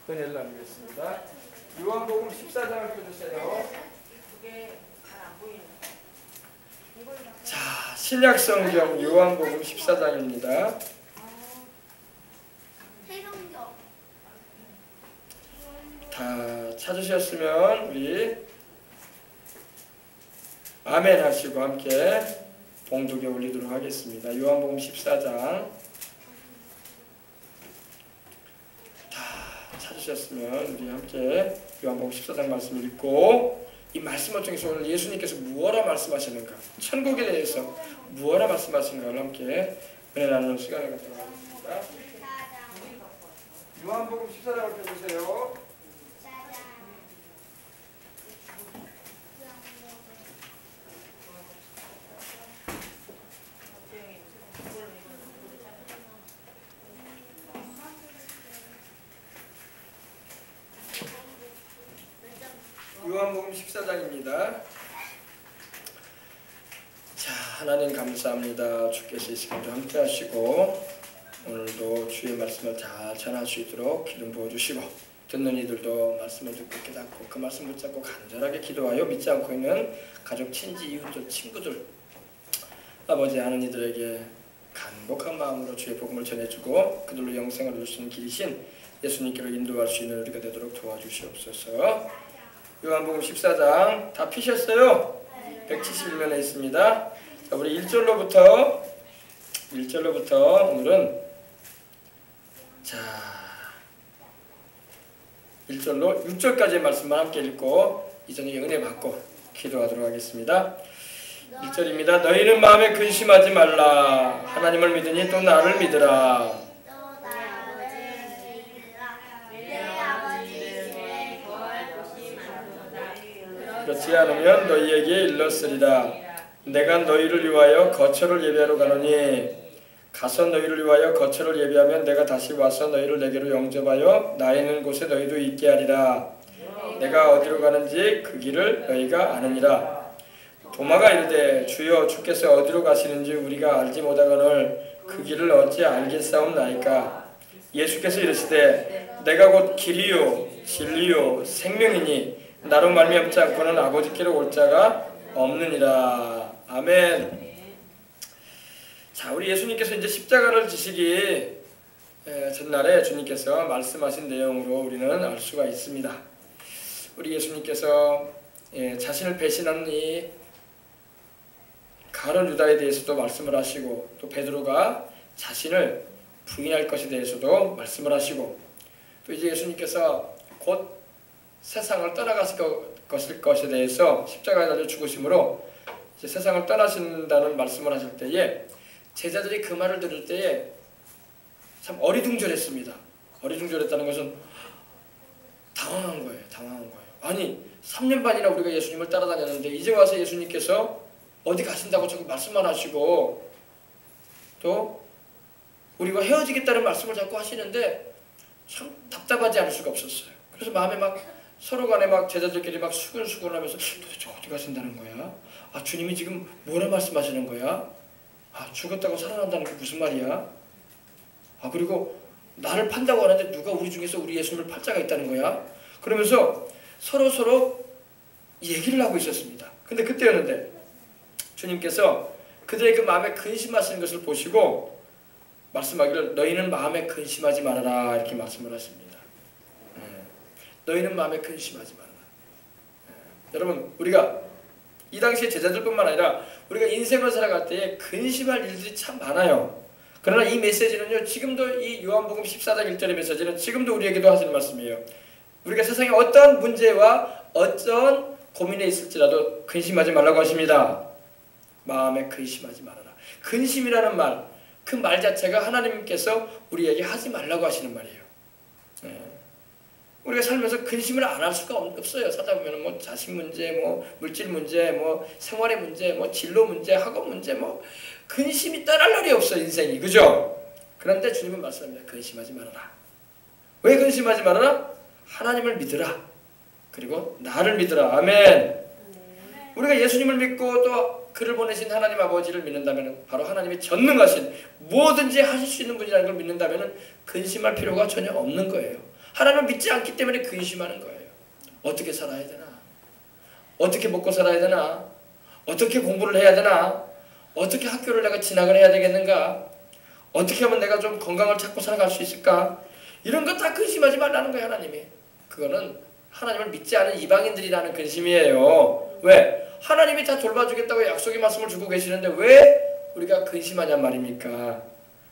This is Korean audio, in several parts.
은혜를 나누겠습니다. 요한복음 14장을 펴주세요. 자, 신약성경 요한복음 14장입니다. 다 찾으셨으면 우리 아멘 하시고 함께 봉독에 올리도록 하겠습니다. 요한복음 14장 다 찾으셨으면 우리 함께 요한복음 14장 말씀을 읽고 이 말씀을 통해서 오늘 예수님께서 무엇라 말씀하시는가, 천국에 대해서 무엇라 말씀하시는가를 함께 은혜 나누는 시간을 갖도록 하겠습니다. 요한복음 14장을 펴주세요. 요한복음 14장입니다. 자, 하나님 감사합니다. 주께서 이 시간도 함께 하시고 오늘도 주의 말씀을 잘 전할 수 있도록 기름 부어주시고 듣는 이들도 말씀을 듣고 깨닫고 그 말씀 붙잡고 간절하게 기도하여 믿지 않고 있는 가족, 친지, 이웃들, 친구들, 아버지 하는 이들에게 간곡한 마음으로 주의 복음을 전해주고 그들로 영생을 얻을 수 있는 길이신 예수님께로 인도할 수 있는 우리가 되도록 도와주시옵소서. 요한복음 14장 다 피셨어요? 171면에 있습니다. 자, 우리 1절로부터 오늘은 자 1절로 6절까지의 말씀만 함께 읽고 이전에 은혜 받고 기도하도록 하겠습니다. 1절입니다. 너희는 마음에 근심하지 말라. 하나님을 믿으니 또 나를 믿으라. 그렇지 않으면 너희에게 일렀으리라. 내가 너희를 위하여 거처를 예비하러 가노니 가서 너희를 위하여 거처를 예비하면 내가 다시 와서 너희를 내게로 영접하여 나 있는 곳에 너희도 있게 하리라. 내가 어디로 가는지 그 길을 너희가 아느니라. 도마가 이르되 주여 주께서 어디로 가시는지 우리가 알지 못하거늘 그 길을 어찌 알겠사옵나이까. 예수께서 이르시되 내가 곧 길이요 진리요 생명이니 나로 말미암지 않고는 아버지께로 올 자가 없느니라. 아멘. 자, 우리 예수님께서 이제 십자가를 지시기 전날에 주님께서 말씀하신 내용으로 우리는 알 수가 있습니다. 우리 예수님께서 자신을 배신하는 이 가룟 유다에 대해서도 말씀을 하시고 또 베드로가 자신을 부인할 것에 대해서도 말씀을 하시고 또 이제 예수님께서 곧 세상을 떠나가실 것에 대해서 십자가에 달려 죽으심으로 이제 세상을 떠나신다는 말씀을 하실 때에 제자들이 그 말을 들을 때에 참 어리둥절했습니다. 어리둥절했다는 것은 당황한 거예요. 아니 3년 반이나 우리가 예수님을 따라다녔는데 이제 와서 예수님께서 어디 가신다고 자꾸 말씀만 하시고 또 우리가 헤어지겠다는 말씀을 자꾸 하시는데 참 답답하지 않을 수가 없었어요. 그래서 마음에 막 서로 간에 막 제자들끼리 막 수근수근하면서 도대체 어디 가신다는 거야? 아, 주님이 지금 뭐라 말씀하시는 거야? 아, 죽었다고 살아난다는 게 무슨 말이야? 아, 그리고 나를 판다고 하는데 누가 우리 중에서 우리 예수님을 팔 자가 있다는 거야? 그러면서 서로 얘기를 하고 있었습니다. 근데 그때였는데 주님께서 그들의 그 마음에 근심하시는 것을 보시고 말씀하기를 너희는 마음에 근심하지 말아라 이렇게 말씀을 하십니다. 너희는 마음에 근심하지 말아라. 여러분, 우리가 이 당시에 제자들뿐만 아니라 우리가 인생을 살아갈 때에 근심할 일들이 참 많아요. 그러나 이 메시지는요, 지금도 이 요한복음 14장 1절의 메시지는 지금도 우리에게도 하시는 말씀이에요. 우리가 세상에 어떤 문제와 어떤 고민에 있을지라도 근심하지 말라고 하십니다. 마음에 근심하지 말아라. 근심이라는 말, 그 말 자체가 하나님께서 우리에게 하지 말라고 하시는 말이에요. 우리가 살면서 근심을 안 할 수가 없어요. 살다 보면 뭐 자식 문제, 뭐 물질 문제, 뭐 생활의 문제, 뭐 진로 문제, 학업 문제, 뭐 근심이 떠날 날이 없어 인생이, 그죠? 그런데 주님은 말씀합니다. 근심하지 말아라. 왜 근심하지 말아라? 하나님을 믿으라. 그리고 나를 믿으라. 아멘. 우리가 예수님을 믿고 또 그를 보내신 하나님 아버지를 믿는다면 바로 하나님이 전능하신 뭐든지 하실 수 있는 분이라는 걸 믿는다면 근심할 필요가 전혀 없는 거예요. 하나님을 믿지 않기 때문에 근심하는 거예요. 어떻게 살아야 되나? 어떻게 먹고 살아야 되나? 어떻게 공부를 해야 되나? 어떻게 학교를 내가 진학을 해야 되겠는가? 어떻게 하면 내가 좀 건강을 찾고 살아갈 수 있을까? 이런 거 다 근심하지 말라는 거예요, 하나님이. 그거는 하나님을 믿지 않은 이방인들이라는 근심이에요. 왜? 하나님이 다 돌봐주겠다고 약속의 말씀을 주고 계시는데 왜 우리가 근심하냔 말입니까?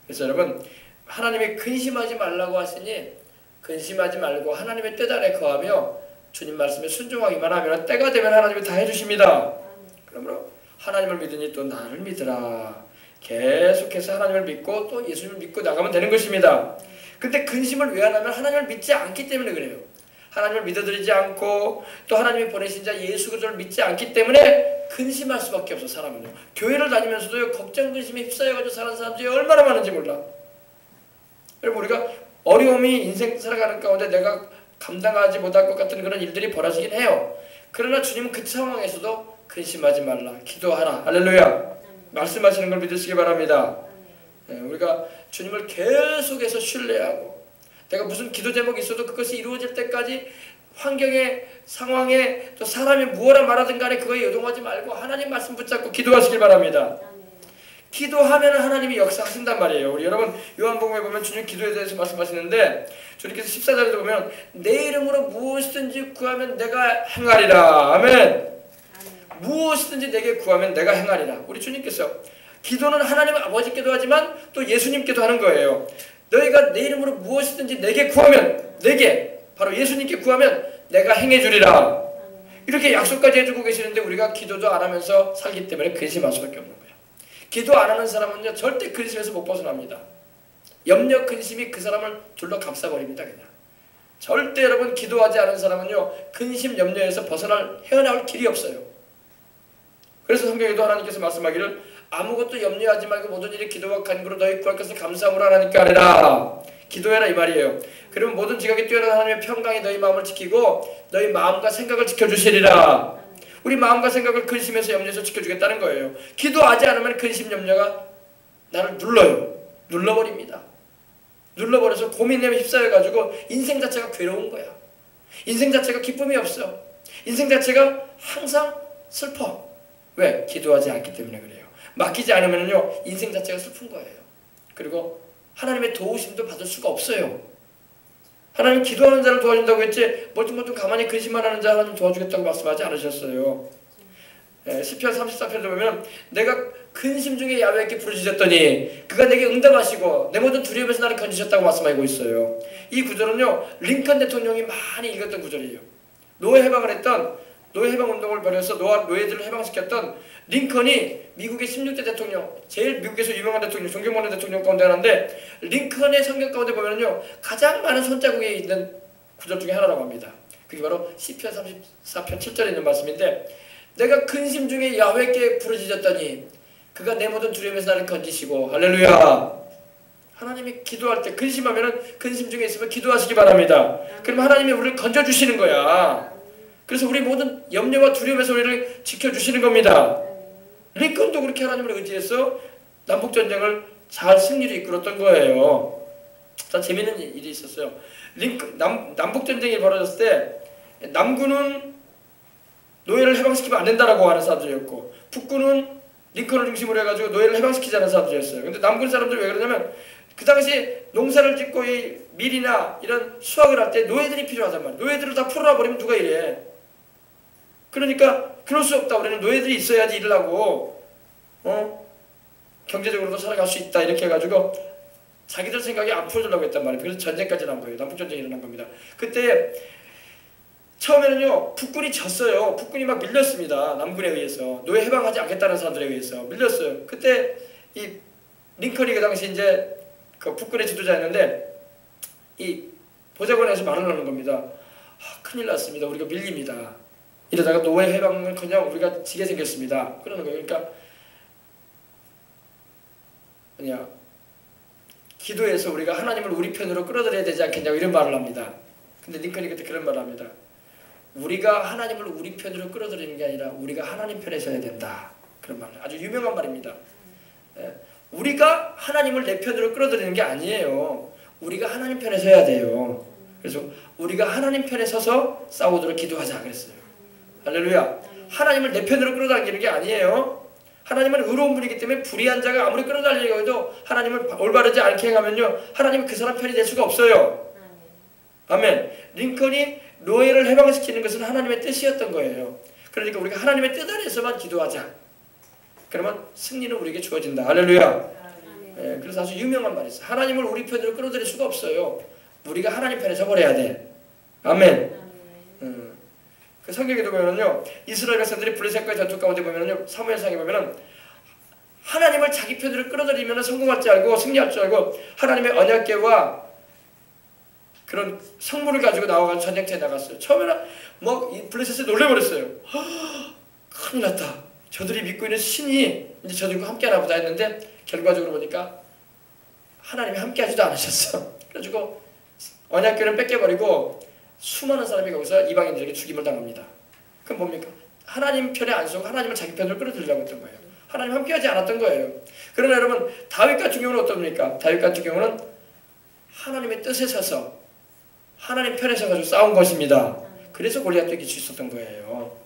그래서 여러분, 하나님이 근심하지 말라고 하시니 근심하지 말고 하나님의 뜻 안에 거하며 주님 말씀에 순종하기만 하면 때가 되면 하나님이 다 해주십니다. 그러므로 하나님을 믿으니 또 나를 믿으라. 계속해서 하나님을 믿고 또 예수님을 믿고 나가면 되는 것입니다. 근데 근심을 왜 하냐면 하나님을 믿지 않기 때문에 그래요. 하나님을 믿어드리지 않고 또 하나님이 보내신 자 예수 그리스도를 믿지 않기 때문에 근심할 수밖에 없어. 사람은요. 교회를 다니면서도 걱정 근심에 휩싸여가지고 사는 사람들이 얼마나 많은지 몰라. 여러분, 우리가 어려움이 인생 살아가는 가운데 내가 감당하지 못할 것 같은 그런 일들이 벌어지긴 해요. 그러나 주님은 그 상황에서도 근심하지 말라. 기도하라. 할렐루야. 말씀하시는 걸 믿으시기 바랍니다. 우리가 주님을 계속해서 신뢰하고 내가 무슨 기도 제목이 있어도 그것이 이루어질 때까지 환경에 상황에 또 사람이 무엇라 말하든 간에 그거에 요동하지 말고 하나님 말씀 붙잡고 기도하시길 바랍니다. 기도하면 하나님이 역사하신단 말이에요. 우리 여러분 요한복음에 보면 주님 기도에 대해서 말씀하시는데 주님께서 14절에도 보면 내 이름으로 무엇이든지 구하면 내가 행하리라. 아멘. 무엇이든지 내게 구하면 내가 행하리라. 우리 주님께서 기도는 하나님 아버지께도 하지만 또 예수님께도 하는 거예요. 너희가 내 이름으로 무엇이든지 내게 구하면 내게 바로 예수님께 구하면 내가 행해주리라. 이렇게 약속까지 해주고 계시는데 우리가 기도도 안 하면서 살기 때문에 근심할 수밖에 없는 거예요. 기도 안 하는 사람은요 절대 근심에서 못 벗어납니다. 염려 근심이 그 사람을 둘러 감싸버립니다. 그냥 절대 여러분 기도하지 않은 사람은요 근심 염려에서 헤어나올 길이 없어요. 그래서 성경에도 하나님께서 말씀하기를 아무것도 염려하지 말고 모든 일에 기도와 간구로 너희 구할 것을 감사함으로 하나님께 아뢰라. 기도해라 이 말이에요. 그러면 모든 지각에 뛰어난 하나님의 평강이 너희 마음을 지키고 너희 마음과 생각을 지켜주시리라. 우리 마음과 생각을 근심에서 염려에서 지켜주겠다는 거예요. 기도하지 않으면 근심 염려가 나를 눌러버립니다. 눌러버려서 고민에 휩싸여가지고 인생 자체가 괴로운 거야. 인생 자체가 기쁨이 없어. 인생 자체가 항상 슬퍼. 왜? 기도하지 않기 때문에 그래요. 맡기지 않으면요 인생 자체가 슬픈 거예요. 그리고 하나님의 도우심도 받을 수가 없어요. 하나님 기도하는 자를 도와준다고 했지 멀뚱멀뚱 가만히 근심만 하는 자 하나님 도와주겠다고 말씀하지 않으셨어요. 시편 34편에 보면 내가 근심 중에 야훼께 부르짖었더니 그가 내게 응답하시고 내 모든 두려움에서 나를 건지셨다고 말씀하고 있어요. 이 구절은요 링컨 대통령이 많이 읽었던 구절이에요. 노예 해방 운동을 벌여서 노예들을 해방시켰던 링컨이 미국의 16대 대통령, 제일 미국에서 유명한 대통령, 존경받는 대통령 가운데 하나인데 링컨의 성경 가운데 보면요 가장 많은 손자국에 있는 구절 중에 하나라고 합니다. 그게 바로 시편 34편 7절에 있는 말씀인데 내가 근심 중에 야훼께 부르짖었더니 그가 내 모든 두려움에서 나를 건지시고 할렐루야. 하나님이 기도할 때 근심하면 근심 중에 있으면 기도하시기 바랍니다. 그럼 하나님이 우리를 건져주시는 거야. 그래서 우리 모든 염려와 두려움에서 우리를 지켜주시는 겁니다. 링컨도 그렇게 하나님을 의지해서 남북전쟁을 잘 승리로 이끌었던 거예요. 참 재미있는 일이 있었어요. 남북전쟁이 벌어졌을 때 남군은 노예를 해방시키면 안 된다라고 하는 사람들이었고 북군은 링컨을 중심으로 해가지고 노예를 해방시키지 않은 사람들이었어요. 근데 남군 사람들이 왜 그러냐면 그 당시에 농사를 짓고 이 밀이나 이런 수확을 할 때 노예들이 필요하단 말이에요. 노예들을 다 풀어놔 버리면 누가 일해. 그러니까 그럴 수 없다. 우리는 노예들이 있어야지 일을 하고 경제적으로도 살아갈 수 있다. 이렇게 해가지고 자기들 생각에 안 풀어주려고 했단 말이에요. 그래서 전쟁까지 난 거예요. 남북전쟁이 일어난 겁니다. 그때 처음에는요 북군이 졌어요. 북군이 막 밀렸습니다. 남군에 의해서 노예 해방하지 않겠다는 사람들에 의해서 밀렸어요. 그때 이 링컨이 그 당시 이제 그 북군의 지도자였는데 이 보좌관에서 말을 하는 겁니다. 큰일 났습니다. 우리가 밀립니다. 이러다가 노예 해방은커녕 우리가 지게 생겼습니다. 그러는 거예요. 그러니까 기도해서 우리가 하나님을 우리 편으로 끌어들여야 되지 않겠냐고 이런 말을 합니다. 근데 링컨이 그때 그런 말을 합니다. 우리가 하나님을 우리 편으로 끌어들이는 게 아니라 우리가 하나님 편에 서야 된다. 그런 말. 아주 유명한 말입니다. 우리가 하나님을 내 편으로 끌어들이는 게 아니에요. 우리가 하나님 편에 서야 돼요. 그래서 우리가 하나님 편에 서서 싸우도록 기도하자 그랬어요. 할렐루야. 하나님을 내 편으로 끌어당기는 게 아니에요. 하나님은 의로운 분이기 때문에 불의한 자가 아무리 끌어당기려고 해도 하나님을 올바르지 않게 행하면요, 하나님은 그 사람 편이 될 수가 없어요. 아멘. 링컨이 노예를 해방시키는 것은 하나님의 뜻이었던 거예요. 그러니까 우리가 하나님의 뜻 안에서만 기도하자. 그러면 승리는 우리에게 주어진다. 할렐루야. 예, 그래서 아주 유명한 말이 있어요. 하나님을 우리 편으로 끌어들일 수가 없어요. 우리가 하나님 편에 서버려야 돼. 아멘. 그 성경에도 보면은요, 이스라엘 백성들이 블레셋과의 전투 가운데 보면은요, 사무엘상에 보면은 하나님을 자기 편으로 끌어들이면 성공할 줄 알고 승리할 줄 알고 하나님의 언약궤와 그런 성물을 가지고 나와가지고 전쟁터에 나갔어요. 처음에는 이 블레셋에 놀래버렸어요. 큰일 났다. 저들이 믿고 있는 신이 이제 저들과 함께하나 보다 했는데 결과적으로 보니까 하나님이 함께하지도 않으셨어. 그래가지고 언약궤를 뺏겨버리고 수많은 사람이 거기서 이방인들에게 죽임을 당합니다. 그럼 뭡니까? 하나님 편에 안 서고 하나님을 자기 편으로 끌어들이려고 했던 거예요. 하나님 함께하지 않았던 거예요. 그러나 여러분, 다윗 같은 경우는 어떻습니까? 다윗 같은 경우는 하나님의 뜻에 서서 하나님 편에 서가지고 싸운 것입니다. 그래서 골리앗도 이길 수 있었던 거예요.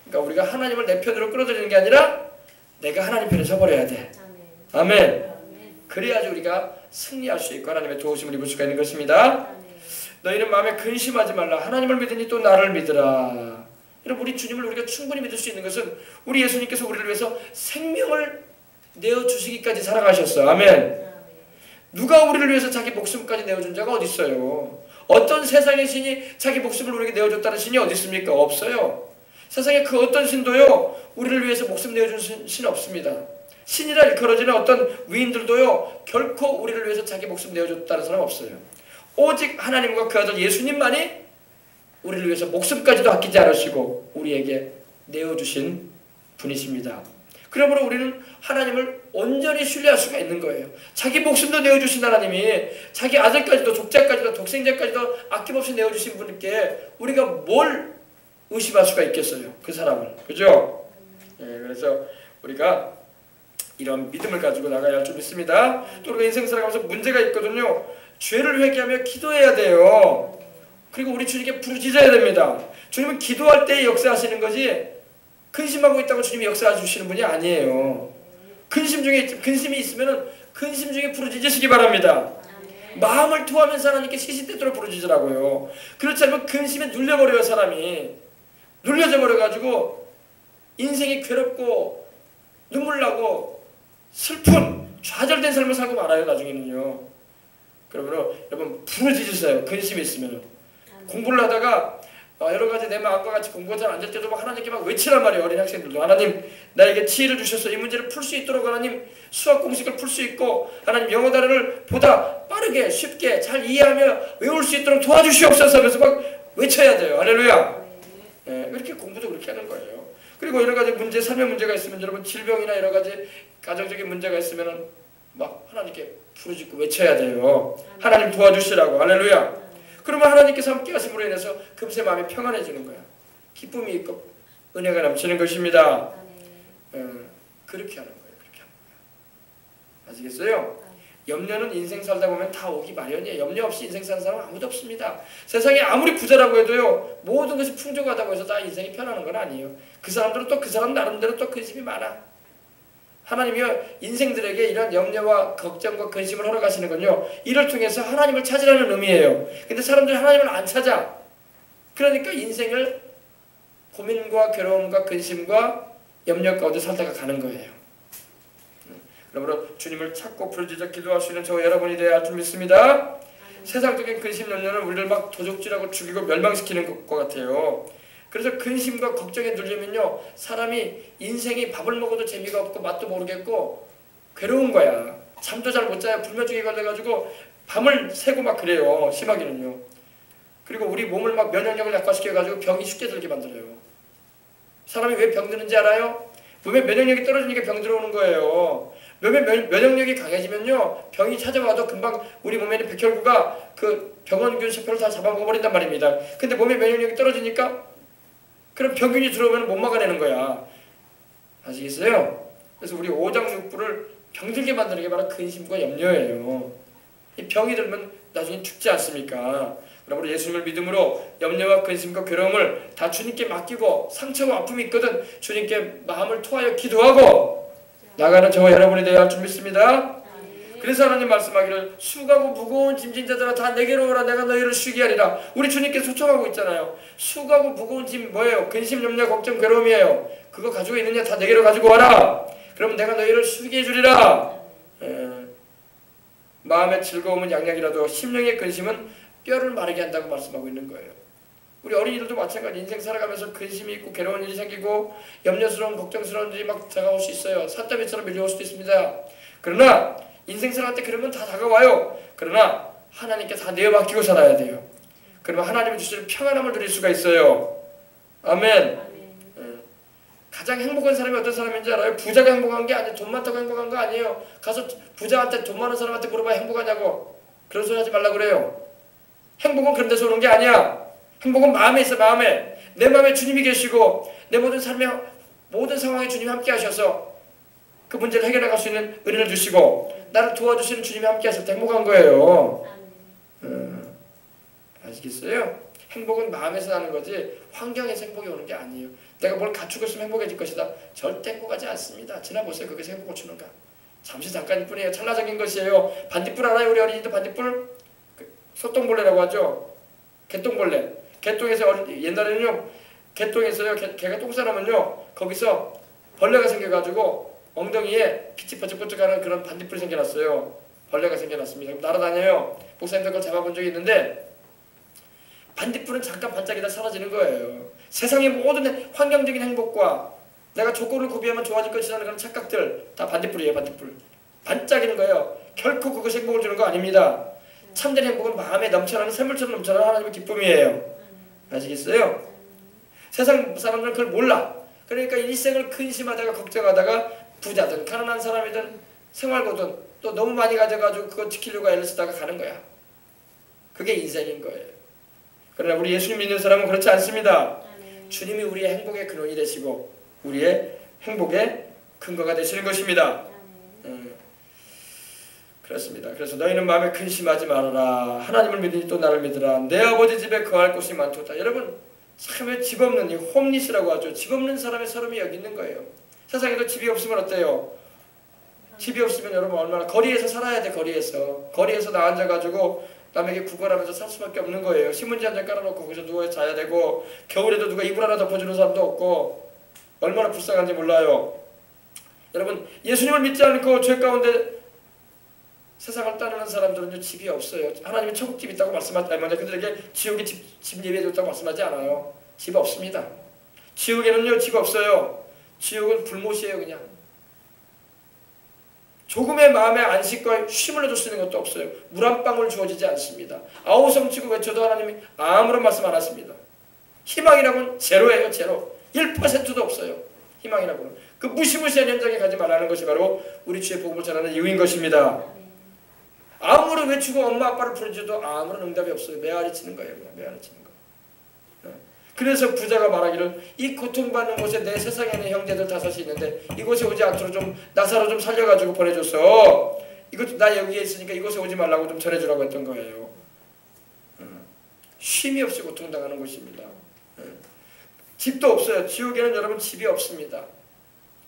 그러니까 우리가 하나님을 내 편으로 끌어들이는 게 아니라 내가 하나님 편에 서버려야 돼. 아멘. 그래야지 우리가 승리할 수 있고 하나님의 도우심을 입을 수가 있는 것입니다. 너희는 마음에 근심하지 말라. 하나님을 믿으니 또 나를 믿으라. 여러분, 우리 주님을 우리가 충분히 믿을 수 있는 것은 우리 예수님께서 우리를 위해서 생명을 내어주시기까지 살아가셨어요. 아멘. 누가 우리를 위해서 자기 목숨까지 내어준 자가 어디 있어요? 어떤 세상의 신이 자기 목숨을 우리에게 내어줬다는 신이 어디 있습니까? 없어요. 세상에 그 어떤 신도요, 우리를 위해서 목숨 내어준 신은 없습니다. 신이라 일컬어지는 어떤 위인들도요, 결코 우리를 위해서 자기 목숨 내어줬다는 사람 없어요. 오직 하나님과 그 아들 예수님만이 우리를 위해서 목숨까지도 아끼지 않으시고 우리에게 내어주신 분이십니다. 그러므로 우리는 하나님을 온전히 신뢰할 수가 있는 거예요. 자기 목숨도 내어주신 하나님이 자기 아들까지도 독자까지도 독생자까지도 아낌없이 내어주신 분께 우리가 뭘 의심할 수가 있겠어요? 그 사람을. 그죠? 예, 그래서 우리가 이런 믿음을 가지고 나가야 할 줄 믿습니다. 또 우리가 인생 살아가면서 문제가 있거든요. 죄를 회개하며 기도해야 돼요. 그리고 우리 주님께 부르짖어야 됩니다. 주님은 기도할 때 역사하시는 거지 근심하고 있다고 주님이 역사하시는 분이 아니에요. 근심이 있으면 근심 중에 부르짖으시기 바랍니다. 마음을 토하면서 하나님께 시시때때로 부르짖으라고요. 그렇지 않으면 근심에 눌려버려요. 사람이 눌려져 버려가지고 인생이 괴롭고 눈물나고 슬픈 좌절된 삶을 살고 말아요. 나중에는요. 그러므로 여러분 부르짖으세요. 근심이 있으면. 공부를 하다가 여러 가지 내 마음과 같이 공부가 잘 안 될 때도 막 하나님께 막 외치란 말이에요. 어린 학생들도. 하나님, 나에게 지혜를 주셔서 이 문제를 풀 수 있도록 하나님 수학 공식을 풀 수 있고 하나님 영어 단어를 보다 빠르게 쉽게 잘 이해하며 외울 수 있도록 도와주시옵소서 하면서 막 외쳐야 돼요. 할렐루야. 네, 그렇게 공부도 그렇게 하는 거예요. 그리고 여러 가지 문제, 삶의 문제가 있으면 여러분 질병이나 여러 가지 가정적인 문제가 있으면 막 하나님께 부르짖고 외쳐야 돼요. 하나님 도와주시라고. 할렐루야. 그러면 하나님께서 함께 하심으로 인해서 금세 마음이 평안해지는 거야. 기쁨이 있고 은혜가 넘치는 것입니다. 그렇게 하는 거예요. 그렇게 하는 거야. 아시겠어요? 염려는 인생 살다 보면 다 오기 마련이에요. 염려 없이 인생 사는 사람은 아무도 없습니다. 세상에 아무리 부자라고 해도요, 모든 것이 풍족하다고 해서 다 인생이 편안한 건 아니에요. 그 사람들은 또 그 사람 나름대로 또 근심이 많아. 하나님이요, 인생들에게 이런 염려와 걱정과 근심을 허락하시는 건요, 이를 통해서 하나님을 찾으라는 의미예요. 근데 사람들이 하나님을 안 찾아. 그러니까 인생을 고민과 괴로움과 근심과 염려 가운데 살다가 가는 거예요. 그러므로 주님을 찾고 부르짖어 기도할 수 있는 저와 여러분이 되어야 할 줄 믿습니다. 세상적인 근심 염려는 우리를 막 도적질하고 죽이고 멸망시키는 것 같아요. 그래서 근심과 걱정에 눌리면요, 사람이 인생이 밥을 먹어도 재미가 없고 맛도 모르겠고 괴로운 거야. 잠도 잘 못 자요. 불면증이 걸려가지고 밤을 새고 막 그래요. 심하게는요. 그리고 우리 몸을 막 면역력을 약화시켜가지고 병이 쉽게 들게 만들어요. 사람이 왜 병 드는지 알아요? 몸에 면역력이 떨어지니까 병 들어오는 거예요. 몸에 면역력이 강해지면요, 병이 찾아와도 금방 우리 몸에 있는 백혈구가 그 병원균 세포를 다 잡아먹어버린단 말입니다. 근데 몸에 면역력이 떨어지니까 그럼 병균이 들어오면 못 막아내는 거야. 아시겠어요? 그래서 우리 오장육부를 병들게 만드는 게 바로 근심과 염려예요. 이 병이 들면 나중에 죽지 않습니까? 그러므로 예수님을 믿음으로 염려와 근심과 괴로움을 다 주님께 맡기고 상처와 아픔이 있거든 주님께 마음을 토하여 기도하고 나가는 저와 여러분이 되어야 할 줄 믿습니다. 그래서 하나님 말씀하기를 수고하고 무거운 짐진 자들아 다 내게로 오라 내가 너희를 쉬게 하리라. 우리 주님께 초청하고 있잖아요. 수고하고 무거운 짐 뭐예요? 근심, 염려, 걱정, 괴로움이에요. 그거 가지고 있느냐 다 내게로 가지고 와라. 그럼 내가 너희를 쉬게 해주리라. 마음의 즐거움은 양약이라도 심령의 근심은 뼈를 마르게 한다고 말씀하고 있는 거예요. 우리 어린이들도 마찬가지. 인생 살아가면서 근심이 있고 괴로운 일이 생기고 염려스러운 걱정스러운 일이 막 다가올 수 있어요. 산더미처럼 밀려올 수도 있습니다. 그러나 인생 살아갈 때 그러면 다 다가와요. 그러나 하나님께 다 내어맡기고 살아야 돼요. 그러면 하나님이 주시는 평안함을 누릴 수가 있어요. 아멘. 가장 행복한 사람이 어떤 사람인지 알아요? 부자가 행복한 게 아니에요. 돈 많다고 행복한 거 아니에요. 가서 부자한테 돈 많은 사람한테 물어봐 행복하냐고. 그런 소리 하지 말라 그래요. 행복은 그런 데서 오는 게 아니야. 행복은 마음에 있어. 마음에. 내 마음에 주님이 계시고 내 모든 삶의 모든 상황에 주님이 함께 하셔서 그 문제를 해결해 갈 수 있는 은혜를 주시고 나를 도와주시는 주님이 함께 하실 때 행복한 거예요. 아시겠어요? 행복은 마음에서 나는 거지 환경에서 행복이 오는 게 아니에요. 내가 뭘 갖추고 있으면 행복해질 것이다. 절대 행복하지 않습니다. 지나보세요. 거기서 행복을 주는가. 잠시 잠깐일 뿐이에요. 찰나적인 것이에요. 반딧불 알아요? 우리 어린이들 반딧불? 소똥벌레라고 하죠. 개똥벌레. 개똥에서 옛날에는요. 개똥에서요. 개가 똥 싸놓으면요. 거기서 벌레가 생겨가지고 엉덩이에 빛이 번쩍번쩍하는 그런 반딧불이 생겨났어요. 벌레가 생겨났습니다. 날아다녀요. 목사님들 그걸 잡아본 적이 있는데 반딧불은 잠깐 반짝이다 사라지는 거예요. 세상의 모든 환경적인 행복과 내가 조건을 구비하면 좋아질 것이라는 그런 착각들 다 반딧불이에요. 반딧불. 반짝이는 거예요. 결코 그것이 행복을 주는 거 아닙니다. 참된 행복은 마음에 넘쳐나는 샘물처럼 넘쳐나는 하나님의 기쁨이에요. 아시겠어요? 세상 사람들은 그걸 몰라. 그러니까 일생을 근심하다가 걱정하다가 부자든 가난한 사람이든 생활고든 또 너무 많이 가져가지고 그거 지키려고 애를 쓰다가 가는 거야. 그게 인생인 거예요. 그러나 우리 예수님 믿는 사람은 그렇지 않습니다. 주님이 우리의 행복의 근원이 되시고 우리의 행복의 근거가 되시는 것입니다. 그렇습니다. 그래서 너희는 마음에 근심하지 말아라. 하나님을 믿으니 또 나를 믿으라. 내 아버지 집에 거할 곳이 많도다. 여러분 참 집 없는 이 홈리스라고 하죠. 집 없는 사람의 서름이 여기 있는 거예요. 세상에도 집이 없으면 어때요? 집이 없으면 여러분 얼마나 거리에서 살아야 돼. 거리에서 나 앉아가지고 남에게 구걸하면서 살 수밖에 없는 거예요. 신문지 한 장 깔아놓고 거기서 누워 자야 되고 겨울에도 누가 이불 하나 덮어주는 사람도 없고 얼마나 불쌍한지 몰라요. 여러분 예수님을 믿지 않고 죄 가운데 세상을 따르는 사람들은 집이 없어요. 하나님이 천국집이 있다고 말씀하지 않아요. 그들에게 지옥에 집 예배해줬다고 말씀하지 않아요. 집 없습니다. 지옥에는요 집 없어요. 지옥은 불못이에요. 그냥 조금의 마음의 안식과 쉼을 얻을 수 있는 것도 없어요. 물 한 방울 주어지지 않습니다. 아우성 치고 외쳐도 하나님이 아무런 말씀 안 하십니다. 희망이라고는 제로예요. 제로. 1%도 없어요. 희망이라고는. 그 무시무시한 현장에 가지 말라는 것이 바로 우리 주의 복음을 전하는 이유인 것입니다. 아무리 외치고 엄마 아빠를 부르짖어도 아무런 응답이 없어요. 메아리 치는 거예요. 그냥 메아리 치는 거. 그래서 부자가 말하기를 이 고통받는 곳에 내 세상에 있는 형제들 5이 있는데 이곳에 오지 않도록 좀 나사로 좀 살려가지고 보내줘서 이것 나 여기에 있으니까 이곳에 오지 말라고 좀 전해주라고 했던 거예요. 쉼이 없이 고통당하는 곳입니다. 집도 없어요. 지옥에는 여러분 집이 없습니다.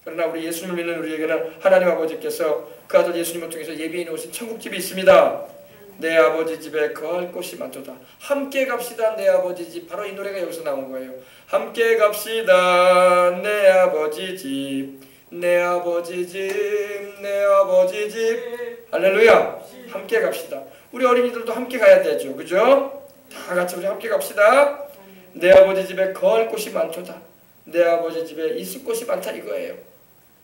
그러나 우리 예수님을 믿는 우리에게는 하나님 아버지께서 그 아들 예수님을 통해서 예비해 놓으신 천국집이 있습니다. 내 아버지 집에 거할 곳이 많도다. 함께 갑시다 내 아버지 집. 바로 이 노래가 여기서 나온 거예요. 함께 갑시다 내 아버지 집. 내 아버지 집. 내 아버지 집. 할렐루야. 함께 갑시다. 우리 어린이들도 함께 가야 되죠. 그죠? 다 같이 우리 함께 갑시다. 내 아버지 집에 거할 곳이 많도다. 내 아버지 집에 있을 곳이 많다 이거예요.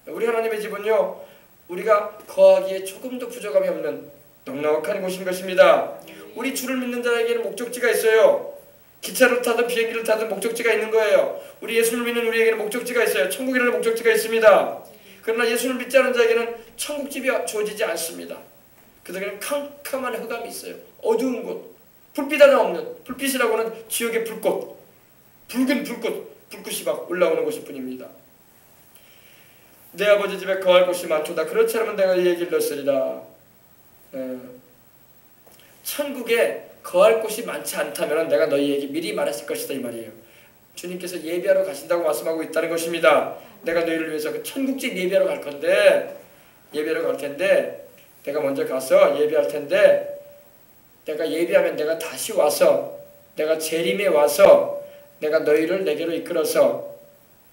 우리 하나님의 집은요 우리가 거하기에 조금도 부족함이 없는 넉넉한 곳인 것입니다. 우리 주를 믿는 자에게는 목적지가 있어요. 기차를 타든 비행기를 타든 목적지가 있는 거예요. 우리 예수를 믿는 우리에게는 목적지가 있어요. 천국이라는 목적지가 있습니다. 그러나 예수를 믿지 않은 자에게는 천국집이 주어지지 않습니다. 그들에게는 캄캄한 흑암이 있어요. 어두운 곳, 불빛 하나 없는, 불빛이라고는 지옥의 불꽃, 붉은 불꽃이 막 올라오는 곳일 뿐입니다. 내 아버지 집에 거할 곳이 많도다. 그렇지 않으면 내가 이 얘기를 넣으리라. 천국에 거할 곳이 많지 않다면 내가 너희에게 미리 말했을 것이다 이 말이에요. 주님께서 예배하러 가신다고 말씀하고 있다는 것입니다. 내가 너희를 위해서 그 천국집 예배하러 갈 건데, 예배하러 갈 텐데 내가 먼저 가서 예배할 텐데, 내가 예배하면 내가 다시 와서 내가 재림에 와서 내가 너희를 내게로 이끌어서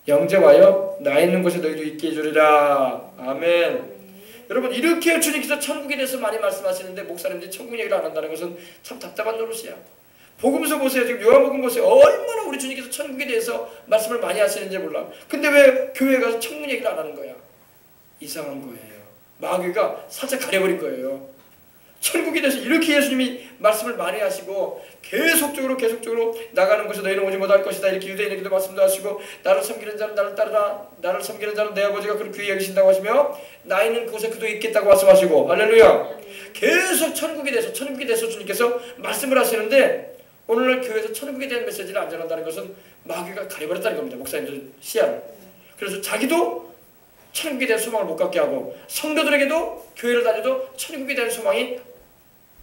영접하여 나 있는 곳에 너희도 있게 해주리라. 아멘. 여러분, 이렇게 주님께서 천국에 대해서 많이 말씀하시는데 목사님들이 천국 얘기를 안 한다는 것은 참 답답한 노릇이야. 복음서 보세요. 지금 요한복음 보세요. 얼마나 우리 주님께서 천국에 대해서 말씀을 많이 하시는지 몰라. 근데 왜 교회에 가서 천국 얘기를 안 하는 거야? 이상한 거예요. 마귀가 살짝 가려버린 거예요. 천국에 대해서 이렇게 예수님이 말씀을 많이 하시고 계속적으로 나가는 곳에 너희는 오지 못할 것이다 이렇게 유대인에게도 말씀도 하시고, 나를 섬기는 자는 나를 따르라, 나를 섬기는 자는 내 아버지가 그를 귀히 여기신다고 하시며 나 있는 곳에 그도 있겠다고 말씀하시고, 할렐루야. 계속 천국에 대해서 주님께서 말씀을 하시는데, 오늘날 교회에서 천국에 대한 메시지를 안 전한다는 것은 마귀가 가려버렸다는 겁니다. 목사님들 시야를. 그래서 자기도 천국에 대한 소망을 못 갖게 하고 성도들에게도 교회를 다녀도 천국에 대한 소망이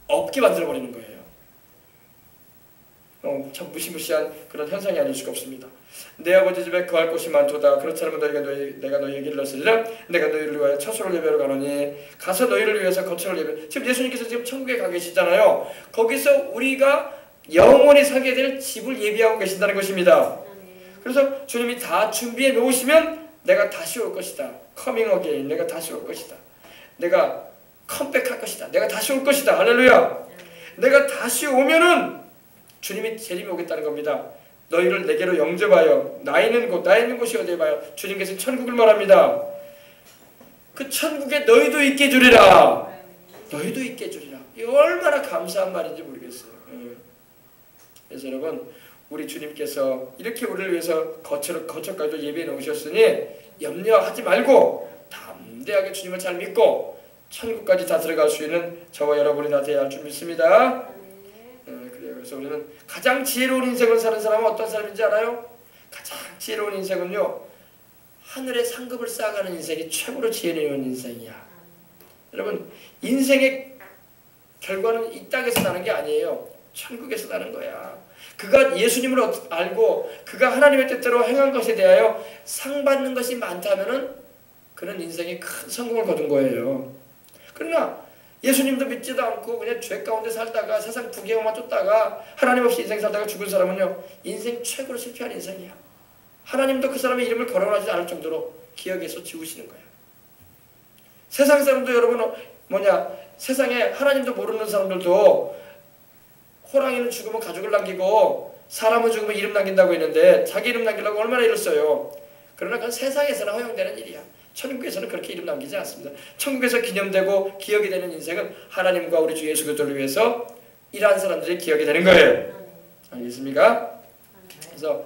없게 만들어버리는 거예요. 참 무시무시한 그런 현상이 아닐 수가 없습니다. 내 아버지 집에 거할 곳이 많도다. 그렇지 않으면 내가 너희에게 일렀으리라. 내가 너희를 위하여 처소를 예배하러 가노니 가서 너희를 위해서 거처를 예배. 지금 예수님께서 지금 천국에 가 계시잖아요. 거기서 우리가 영원히 살게 될 집을 예비하고 계신다는 것입니다. 그래서 주님이 다 준비해 놓으시면 내가 다시 올 것이다. 커밍 어게인, 내가 다시 올 것이다. 내가 컴백할 것이다. 내가 다시 올 것이다. 할렐루야. 내가 다시 오면은 주님이 재림이 오겠다는 겁니다. 너희를 내게로 영접하여 나 있는 곳이 어디에 봐요? 주님께서 천국을 말합니다. 그 천국에 너희도 있게 해주리라. 너희도 있게 해주리라. 이 얼마나 감사한 말인지 모르겠어요. 그래서 여러분, 우리 주님께서 이렇게 우리를 위해서 거처까지도 예배해 놓으셨으니 염려하지 말고 담대하게 주님을 잘 믿고 천국까지 다 들어갈 수 있는 저와 여러분이 다 되어야 할 줄 믿습니다. 그래요. 그래서 우리는 가장 지혜로운 인생을 사는 사람은 어떤 사람인지 알아요? 가장 지혜로운 인생은요, 하늘의 상급을 쌓아가는 인생이 최고로 지혜로운 인생이야. 여러분, 인생의 결과는 이 땅에서 나는 게 아니에요. 천국에서 나는 거야. 그가 예수님을 알고 그가 하나님의 뜻대로 행한 것에 대하여 상 받는 것이 많다면은 그는 인생에 큰 성공을 거둔 거예요. 그러나 예수님도 믿지도 않고 그냥 죄 가운데 살다가 세상 부귀영만 쫓다가 하나님 없이 인생 살다가 죽은 사람은요, 인생 최고로 실패한 인생이야. 하나님도 그 사람의 이름을 거론하지 않을 정도로 기억에서 지우시는 거야. 세상 사람도 여러분 세상에 하나님도 모르는 사람들도 호랑이는 죽으면 가족을 남기고 사람은 죽으면 이름 남긴다고 했는데 자기 이름 남기려고 얼마나 일을 써요. 그러나 그건 세상에서는 허용되는 일이야. 천국에서는 그렇게 이름 남기지 않습니다. 천국에서 기념되고 기억이 되는 인생은 하나님과 우리 주 예수 그리스도를 위해서 일한 사람들이 기억이 되는 거예요. 알겠습니까? 그래서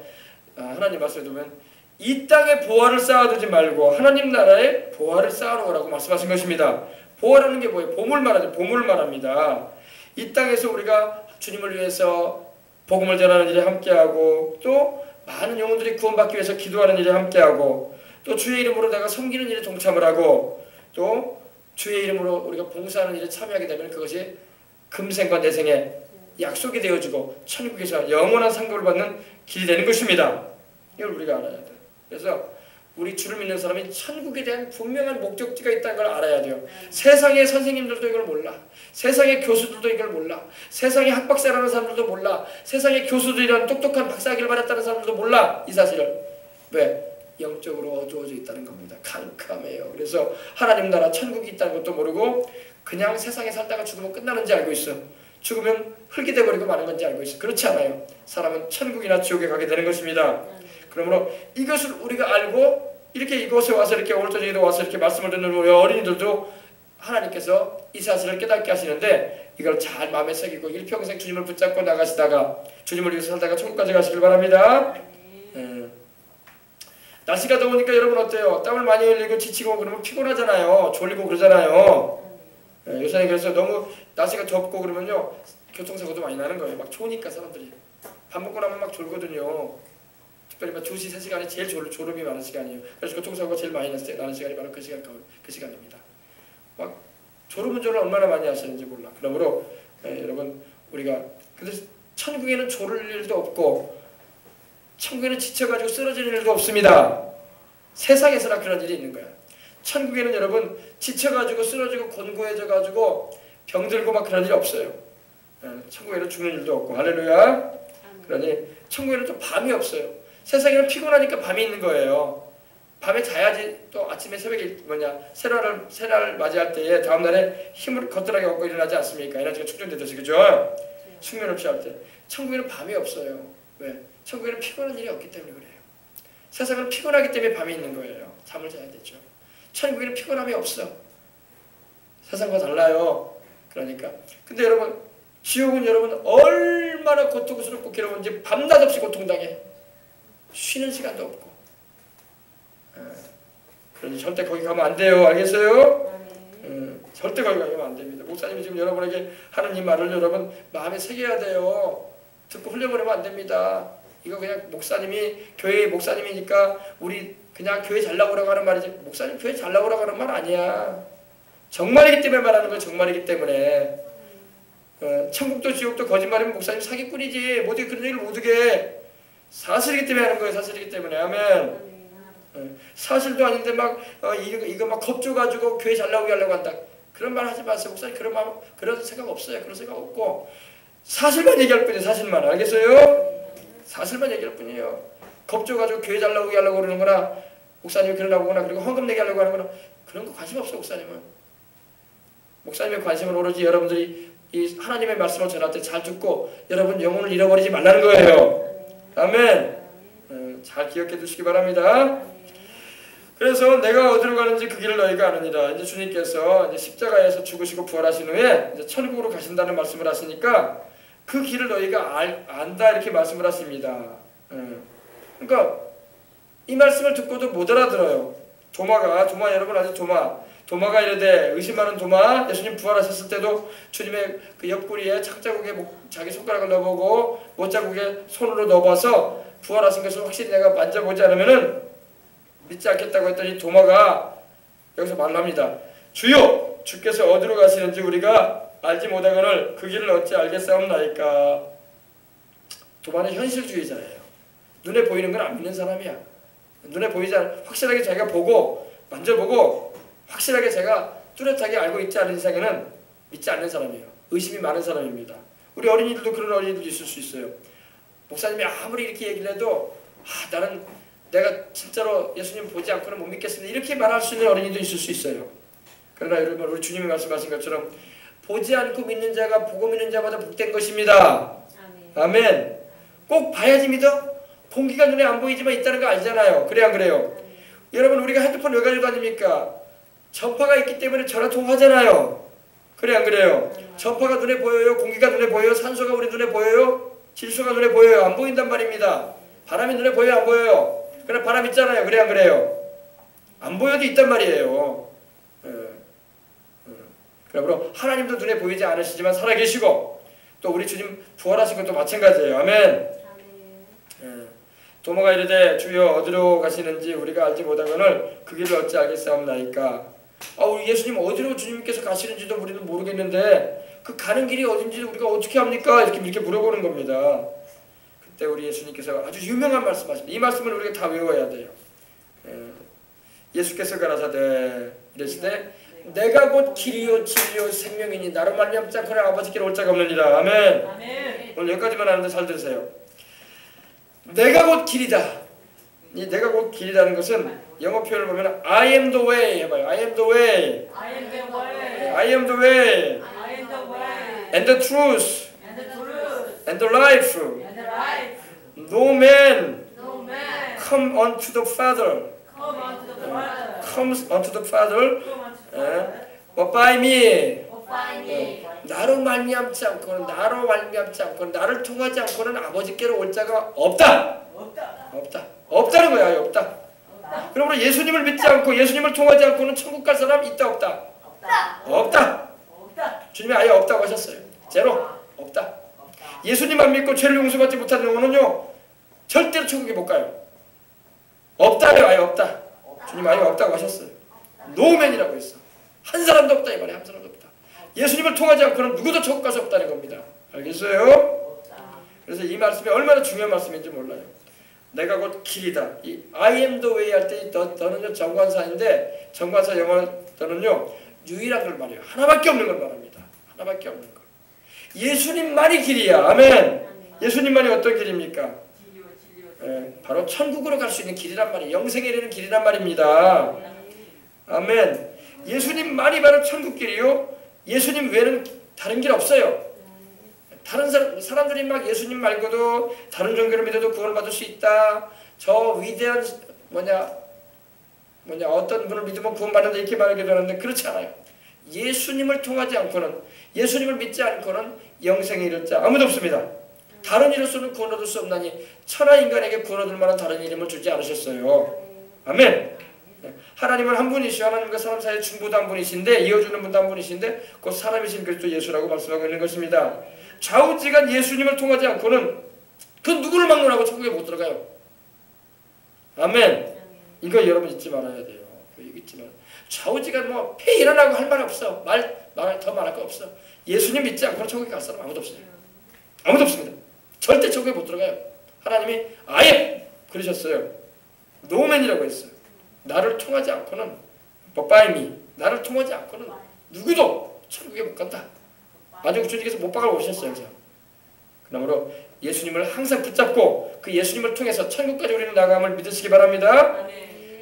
하나님 말씀에 보면 이 땅에 보화를 쌓아두지 말고 하나님 나라에 보화를 쌓아놓으라고 말씀하신 것입니다. 보화라는 게 뭐예요? 보물 말하죠. 보물을 말합니다. 이 땅에서 우리가 주님을 위해서 복음을 전하는 일에 함께하고, 또 많은 영혼들이 구원받기 위해서 기도하는 일에 함께하고, 또 주의 이름으로 내가 섬기는 일에 동참을 하고, 또 주의 이름으로 우리가 봉사하는 일에 참여하게 되면 그것이 금생과 내생에 약속이 되어지고 천국에서 영원한 상급을 받는 길이 되는 것입니다. 이걸 우리가 알아야 돼요. 그래서 우리 주를 믿는 사람이 천국에 대한 분명한 목적지가 있다는 걸 알아야 돼요. 세상의 선생님들도 이걸 몰라. 세상의 교수들도 이걸 몰라. 세상의 학박사라는 사람들도 몰라. 세상의 교수들이라는 똑똑한 박사학위를 받았다는 사람들도 몰라. 이 사실을. 왜? 영적으로 어두워져 있다는 겁니다. 캄캄해요. 그래서 하나님 나라 천국이 있다는 것도 모르고 그냥 세상에 살다가 죽으면 끝나는지 알고 있어. 죽으면 흙이 돼버리고 마는 건지 알고 있어. 그렇지 않아요. 사람은 천국이나 지옥에 가게 되는 것입니다. 그러므로 이것을 우리가 알고 이렇게 이곳에 와서 이렇게 올토제에도 와서 이렇게 말씀을 듣는 우리 어린이들도 하나님께서 이 사실을 깨닫게 하시는데 이걸 잘 마음에 새기고 일평생 주님을 붙잡고 나가시다가 주님을 위해서 살다가 천국까지 가시길 바랍니다. 날씨가 더우니까 여러분 어때요? 땀을 많이 흘리고 지치고 그러면 피곤하잖아요. 졸리고 그러잖아요. 요새는 그래서 너무 날씨가 덥고 그러면요, 교통사고도 많이 나는 거예요. 막 좋으니까 사람들이 밥 먹고 나면 막 졸거든요. 특별히 막 2시, 3시간이 제일 졸음이 많은 시간이에요. 그래서 교통사고가 제일 많이 나는 시간이 바로 그 시간입니다. 막 졸음운전을 얼마나 많이 하시는지 몰라. 그러므로 여러분, 우리가 근데 천국에는 조를 일도 없고 천국에는 지쳐가지고 쓰러지는 일도 없습니다. 세상에서나 그런 일이 있는 거야. 천국에는 여러분 지쳐가지고 쓰러지고 곤고해져가지고 병들고 막 그런 일이 없어요. 천국에는 죽는 일도 없고 할렐루야. 그러니 천국에는 또 밤이 없어요. 세상에는 피곤하니까 밤이 있는 거예요. 밤에 자야지 또 아침에 새벽에 새날을 맞이할 때에 다음날에 힘을 거뜬하게 얻고 일어나지 않습니까? 에너지가 축적되듯이 그죠? 숙면 없이 할 때. 천국에는 밤이 없어요. 왜? 천국에는 피곤한 일이 없기 때문에 그래요. 세상은 피곤하기 때문에 밤이 있는 거예요. 잠을 자야 되죠. 천국에는 피곤함이 없어. 세상과 달라요. 그러니까. 근데 여러분 지옥은 여러분 얼마나 고통스럽고 괴로운지 밤낮 없이 고통당해. 쉬는 시간도 없고. 그러니 절대 거기 가면 안 돼요. 알겠어요? 절대 거기 가면 안 됩니다. 목사님이 지금 여러분에게 하는 이 말을 여러분 마음에 새겨야 돼요. 듣고 흘려보내면 안 됩니다. 이거 그냥 목사님이 교회의 목사님이니까 우리 그냥 교회 잘 나오라고 하는 말이지 목사님 교회 잘 나오라고 하는 말 아니야. 정말이기 때문에 말하는 거야. 정말이기 때문에. 천국도 지옥도 거짓말이면 목사님 사기꾼이지. 모두 그런 얘기를 못하게 사실이기 때문에 하는 거예요. 사실이기 때문에. 아멘. 사실도 아닌데 막 이거 막 겁줘가지고 교회 잘 나오게 하려고 한다. 그런 말 하지 마세요. 목사님 그런 생각 없어요. 그런 생각 없고 사실만 얘기할 뿐이에요. 사실만. 알겠어요? 사실만 얘기할 뿐이에요. 겁줘가지고 교회 잘 나오게 하려고 그러는 거나 목사님이 그러려고 하거나 그리고 헌금 내게 하려고 하는 거나 그런 거 관심 없어요. 목사님은. 목사님의 관심은 오로지 여러분들이 이 하나님의 말씀을 전할 때 잘 듣고 여러분 영혼을 잃어버리지 말라는 거예요. 아멘. 잘 기억해 두시기 바랍니다. 그래서 내가 어디로 가는지 그 길을 너희가 아느니라. 이제 주님께서 이제 십자가에서 죽으시고 부활하신 후에 이제 천국으로 가신다는 말씀을 하시니까 그 길을 너희가 안다 이렇게 말씀을 하십니다. 그러니까 이 말씀을 듣고도 못 알아들어요. 도마 여러분 아직 도마가 이르되 의심하는 도마. 예수님 부활하셨을 때도 주님의 그 옆구리에 착자국에 자기 손가락을 넣어보고 못자국에 손으로 넣어봐서 부활하신 것을 확실히 내가 만져보지 않으면은 믿지 않겠다고 했더니 도마가 여기서 말을 합니다. 주여 주께서 어디로 가시는지 우리가 알지 못하거늘 그 길을 어찌 알겠사옵나이까. 도마는 현실주의자예요. 눈에 보이는 건 안 믿는 사람이야. 눈에 보이지 않아 확실하게 자기가 보고 만져보고 확실하게 제가 뚜렷하게 알고 있지 않은 이상에는 믿지 않는 사람이에요. 의심이 많은 사람입니다. 우리 어린이들도 그런 어린이들도 있을 수 있어요. 목사님이 아무리 이렇게 얘기를 해도 나는 내가 진짜로 예수님 보지 않고는 못 믿겠습니다. 이렇게 말할 수 있는 어린이도 있을 수 있어요. 그러나 여러분 우리 주님이 말씀하신 것처럼 보지 않고 믿는 자가 보고 믿는 자보다 복된 것입니다. 아멘. 꼭 봐야지 믿어? 공기가 눈에 안 보이지만 있다는 거 알잖아요. 그래 안 그래요? 여러분 우리가 핸드폰 왜 가지고 다닙니까? 전파가 있기 때문에 전화통화하잖아요. 그래 안 그래요? 전파가 눈에 보여요? 공기가 눈에 보여요? 산소가 우리 눈에 보여요? 질소가 눈에 보여요? 안 보인단 말입니다. 바람이 눈에 보여요? 안 보여요? 그래 바람 있잖아요. 그래 안 그래요? 안 보여도 있단 말이에요. 그러므로 하나님도 눈에 보이지 않으시지만 살아계시고 또 우리 주님 부활하신 것도 마찬가지예요. 아멘. 도마가 이르되 주여 어디로 가시는지 우리가 알지 못하거늘 그 길을 어찌 알겠사옵나이까. 우리 예수님 어디로 주님께서 가시는지도 우리는 모르겠는데 그 가는 길이 어딘지도 우리가 어떻게 합니까? 이렇게 물어보는 겁니다. 그때 우리 예수님께서 아주 유명한 말씀하십니다. 이 말씀을 우리가 다 외워야 돼요. 예수께서 가라사대 이르시되 내가 곧 길이요 진리요 생명이니 나로 말미암지 않고는 아버지께로 올 자가 없느니라. 아멘. 아멘. 오늘 여기까지만 하는데 잘 들으세요. 내가 곧 길이다. 이 내가 곧 길이라는 것은 영어 표현을 보면 I am the way 해봐요. I am the way. I am the way. I am the way. I am the way. And the truth. And the truth. And the life. And the life. No man. No man. Come unto the Father. Come unto the Father. Comes unto the Father. But by me. 나로 말미암지 않고는 나를 통하지 않고는 아버지께로 올 자가 없다. 없다는 거야. 없다. 그러므로 예수님을 믿지 않고 예수님을 통하지 않고는 천국 갈 사람 있다 없다. 없다. 주님이 아예 없다고 하셨어요. 제로. 없다. 예수님 안 믿고 죄를 용서받지 못하는 영혼은요 절대로 천국에 못 가요. 없다요. 아예 없다. 주님 아예 없다고 하셨어요. 노맨이라고 했어. 한 사람도 없다 이 말이야. 한 사람도 없다. 예수님을 통하지 않고는 누구도 천국 갈 수 없다는 겁니다. 알겠어요? 그래서 이 말씀이 얼마나 중요한 말씀인지 몰라요. 내가 곧 길이다. 이 I am the way 할 때 더는요 정관사인데 정관사 영어로는요 유일한 걸 말해요. 하나밖에 없는 걸 말합니다. 하나밖에 없는 거. 예수님만이 길이야. 아멘. 예수님만이 어떤 길입니까? 바로 천국으로 갈 수 있는 길이란 말이에요. 영생에 이르는 길이란 말입니다. 아멘. 예수님만이 바로 천국 길이요. 예수님 외에는 다른 길 없어요. 다른 사람들이 막 예수님 말고도 다른 종교를 믿어도 구원을 받을 수 있다. 저 위대한 어떤 분을 믿으면 구원받는다 이렇게 말하기도 하는데 그렇지 않아요. 예수님을 통하지 않고는 예수님을 믿지 않고는 영생에 이를 자 아무도 없습니다. 다른 이로서는 구원 얻을 수 없나니 천하 인간에게 구원 얻을 만한 다른 이름을 주지 않으셨어요. 아멘. 하나님은 한 분이시오. 하나님과 사람 사이에 중보도 한 분이신데 이어주는 분도 한 분이신데 곧 사람이신 그리스도 예수라고 말씀하고 있는 것입니다. 좌우지간 예수님을 통하지 않고는 그 누구를 막론하고 천국에 못 들어가요. 아멘. 이거 여러분 잊지 말아야 돼요. 잊지 말. 좌우지간 뭐 회의라고 할 말 없어. 더 말할 거 없어. 예수님 믿지 않고는 천국에 갈 사람 아무도 없어요. 아무도 없습니다. 절대 천국에 못 들어가요. 하나님이 아예 그러셨어요. 노맨이라고 했어요. 나를 통하지 않고는 by 나를 통하지 않고는 누구도 천국에 못 간다. 만약 주님께서 못 박아 오셨어요. 그러므로 예수님을 항상 붙잡고 그 예수님을 통해서 천국까지 우리는 나감을 믿으시기 바랍니다.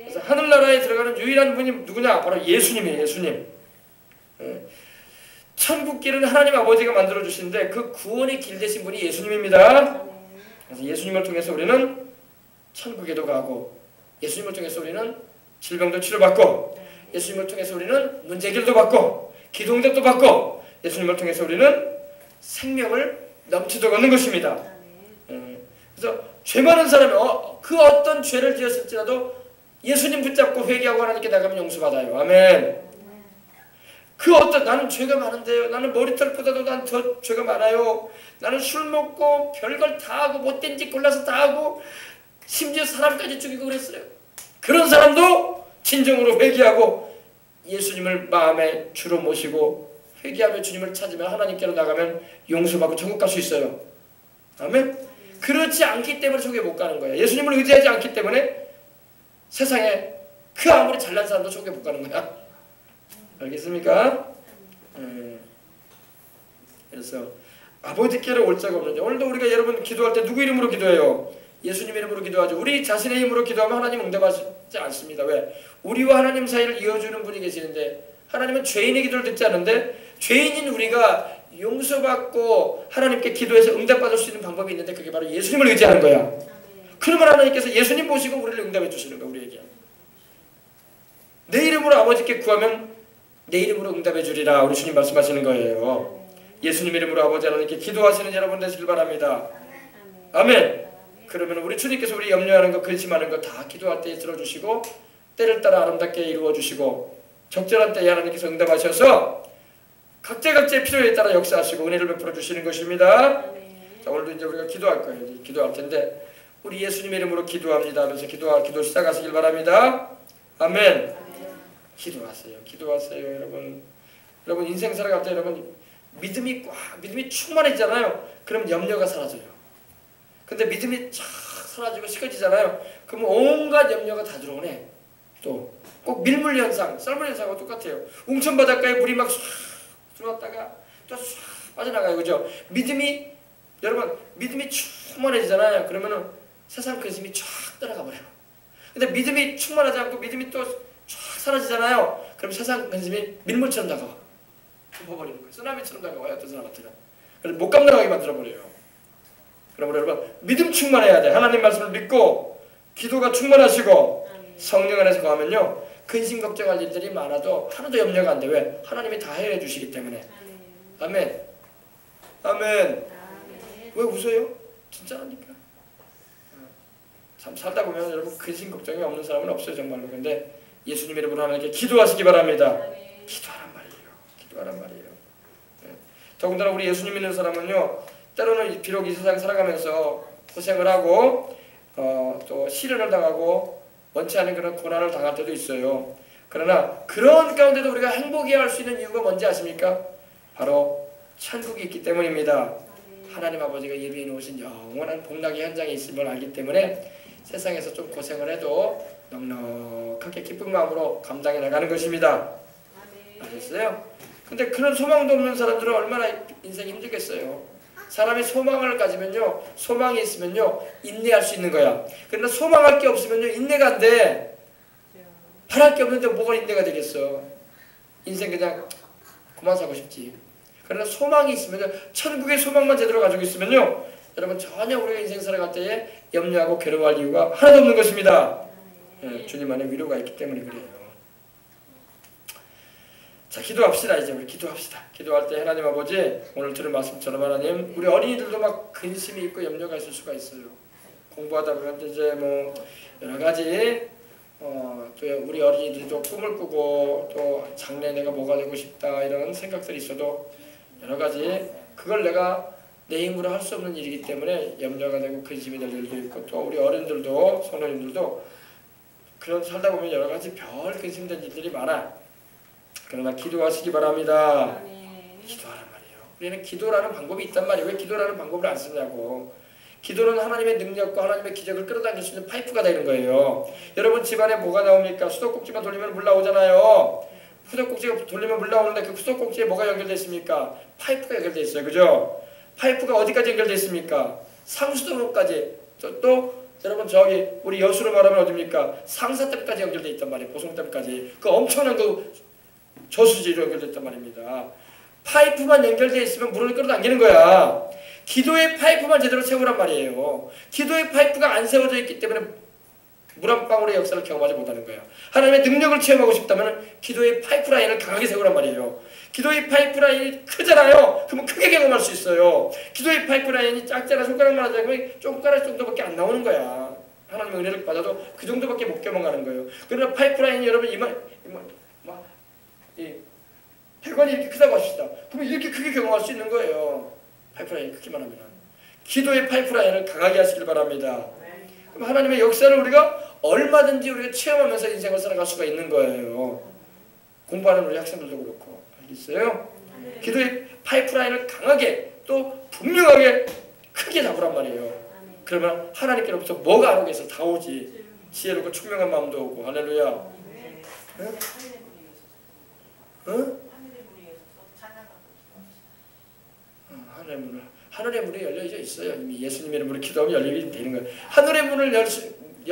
그래서 하늘나라에 들어가는 유일한 분이 누구냐? 바로 예수님이에요. 예수님. 천국길은 하나님 아버지가 만들어 주시는데 그 구원의 길 되신 분이 예수님입니다. 그래서 예수님을 통해서 우리는 천국에도 가고 예수님을 통해서 우리는 질병도 치료받고 예수님을 통해서 우리는 문제 해결도 받고 기도 응답도 받고 예수님을 통해서 우리는 생명을 넘치도록 얻는 것입니다. 그래서 죄 많은 사람이 그 어떤 죄를 지었을지라도 예수님 붙잡고 회개하고 하나님께 나가면 용서받아요. 아멘. 그 어떤 나는 죄가 많은데요. 나는 머리털보다도 난 더 죄가 많아요. 나는 술 먹고 별걸 다 하고 못된 짓 골라서 다 하고 심지어 사람까지 죽이고 그랬어요. 그런 사람도 진정으로 회개하고 예수님을 마음에 주로 모시고 회개하며 주님을 찾으며 하나님께로 나가면 용서받고 천국 갈 수 있어요. 아멘. 그렇지 않기 때문에 천국에 못 가는 거예요. 예수님을 의지하지 않기 때문에 세상에 그 아무리 잘난 사람도 천국에 못 가는 거야. 알겠습니까? 그래서 아버지께로 올 자가 없는지 오늘도 우리가 여러분 기도할 때 누구 이름으로 기도해요? 예수님 이름으로 기도하죠. 우리 자신의 힘으로 기도하면 하나님 응답하지 않습니다. 왜? 우리와 하나님 사이를 이어주는 분이 계시는데 하나님은 죄인의 기도를 듣지 않는데 죄인인 우리가 용서받고 하나님께 기도해서 응답받을 수 있는 방법이 있는데 그게 바로 예수님을 의지하는 거야. 그러면 하나님께서 예수님 보시고 우리를 응답해 주시는 거야. 우리에게. 내 이름으로 아버지께 구하면 내 이름으로 응답해 주리라. 우리 주님 말씀하시는 거예요. 예수님 이름으로 아버지 하나님께 기도하시는 여러분 되시길 바랍니다. 아멘. 그러면 우리 주님께서 우리 염려하는 것, 근심하는 것 다 기도할 때 들어주시고 때를 따라 아름답게 이루어주시고 적절한 때에 하나님께서 응답하셔서 각자의 필요에 따라 역사하시고 은혜를 베풀어 주시는 것입니다. 자, 오늘도 이제 우리가 기도할 거예요. 이제 기도할 텐데 우리 예수님 이름으로 기도합니다. 그래서 기도 시작하시길 바랍니다. 아멘. 기도하세요. 기도하세요, 여러분. 여러분 인생 살아갈 때 여러분 믿음이 충만해지잖아요. 그럼 염려가 사라져요. 근데 믿음이 쫙 사라지고 식어지잖아요. 그럼 온갖 염려가 다 들어오네. 또 꼭 밀물 현상, 썰물 현상과 똑같아요. 웅천 바닷가에 물이 막 쫙 들어왔다가 또 쫙 빠져나가요. 그죠? 여러분 믿음이 충만해지잖아요. 그러면은 세상 근심이 쫙 떠나가 버려요. 근데 믿음이 충만하지 않고 믿음이 또 쫙 사라지잖아요. 그럼 세상 근심이 밀물처럼 다가와. 덮어버리는 거예요. 쓰나미처럼 다가와요. 어떤 사람 같으면. 그래서 못 감당하게 만들어버려요. 그러므로 여러분 믿음 충만해야 돼. 하나님 말씀을 믿고 기도가 충만하시고 성령 안에서 거하면요. 근심 걱정할 일들이 많아도 하나도 염려가 안 돼. 왜? 하나님이 다 해결해 주시기 때문에. 아멘. 아멘. 왜 웃어요? 진짜라니까. 참 살다 보면 여러분 근심 걱정이 없는 사람은 없어요. 정말로. 근데 예수님 이름으로 하나님께 기도하시기 바랍니다. 기도하란 말이에요. 기도하란 말이에요. 더군다나 우리 예수님 믿는 사람은요. 때로는 비록 이 세상 살아가면서 고생을 하고 또 시련을 당하고 원치 않은 그런 고난을 당할 때도 있어요. 그러나 그런 가운데도 우리가 행복해야 할 수 있는 이유가 뭔지 아십니까? 바로 천국이 있기 때문입니다. 하나님 아버지가 예비해 놓으신 영원한 복락의 현장에 있음을 알기 때문에 세상에서 좀 고생을 해도 넉넉하게 기쁜 마음으로 감당해 나가는 것입니다. 아셨어요? 근데 그런 소망도 없는 사람들은 얼마나 인생이 힘들겠어요. 사람이 소망을 가지면요, 소망이 있으면요 인내할 수 있는 거야. 그러나 소망할 게 없으면요 인내가 안 돼. 바랄 게 없는데 뭐가 인내가 되겠어. 인생 그냥 그만 사고 싶지. 그러나 소망이 있으면요, 천국의 소망만 제대로 가지고 있으면요, 여러분 전혀 우리가 인생 살아갈 때에 염려하고 괴로워할 이유가 하나도 없는 것입니다. 주님 안에 위로가 있기 때문에 그래요. 자, 기도합시다. 이제 우리 기도합시다. 기도할 때 하나님 아버지, 오늘 들은 말씀처럼 하나님, 우리 어린이들도 막 근심이 있고 염려가 있을 수가 있어요. 공부하다 보면 이제 뭐 여러 가지 또 우리 어린이들도 꿈을 꾸고 또 장래 내가 뭐가 되고 싶다 이런 생각들이 있어도 여러 가지 그걸 내가 내 힘으로 할 수 없는 일이기 때문에 염려가 되고 근심이 될 일도 있고, 또 우리 어른들도 성도님들도 그런 살다 보면 여러 가지 별 근심된 일들이 많아. 그러나 기도하시기 바랍니다. 기도하란 말이에요. 우리는 기도라는 방법이 있단 말이에요. 왜 기도라는 방법을 안 쓰냐고. 기도는 하나님의 능력과 하나님의 기적을 끌어당길 수 있는 파이프가 되는 거예요. 여러분 집안에 뭐가 나옵니까? 수도꼭지만 돌리면 물 나오잖아요. 수도꼭지가 돌리면 물 나오는데 그 수도꼭지에 뭐가 연결되어 있습니까? 파이프가 연결되어 있어요. 그죠? 파이프가 어디까지 연결되어 있습니까? 상수도까지. 또 여러분 저기 우리 여수로 말하면 어디입니까? 상사댐까지 연결되어 있단 말이에요. 보송댐까지. 그 엄청난 그 저수지로 연결됐단 말입니다. 파이프만 연결되어 있으면 물을 끌어당기는 거야. 기도의 파이프만 제대로 세우란 말이에요. 기도의 파이프가 안 세워져 있기 때문에 물 한 방울의 역사를 경험하지 못하는 거예요. 하나님의 능력을 체험하고 싶다면 기도의 파이프라인을 강하게 세우란 말이에요. 기도의 파이프라인이 크잖아요. 그러면 크게 경험할 수 있어요. 기도의 파이프라인이 작잖아. 손가락만 하자 그러면 손가락 정도밖에 안 나오는 거야. 하나님의 은혜를 받아도 그 정도밖에 못 경험하는 거예요. 그러나 파이프라인이 여러분 배관이 이렇게 크다고 하십시다. 그러면 이렇게 크게 경험할 수 있는 거예요. 파이프라인이 크기만 하면. 기도의 파이프라인을 강하게 하시길 바랍니다. 그럼 하나님의 역사를 우리가 얼마든지 우리가 체험하면서 인생을 살아갈 수가 있는 거예요. 공부하는 우리 학생들도 그렇고. 알겠어요? 기도의 파이프라인을 강하게 또 분명하게 크게 잡으란 말이에요. 그러면 하나님께로부터 뭐가 안 오겠어? 다 오지. 지혜롭고 총명한 마음도 오고. 할렐루야. 응? 응? 하늘의 문이 열려 있어요. 이미 예수님의 이름으로 기도하면 열리게 되는 거예요. 하늘의 문을 열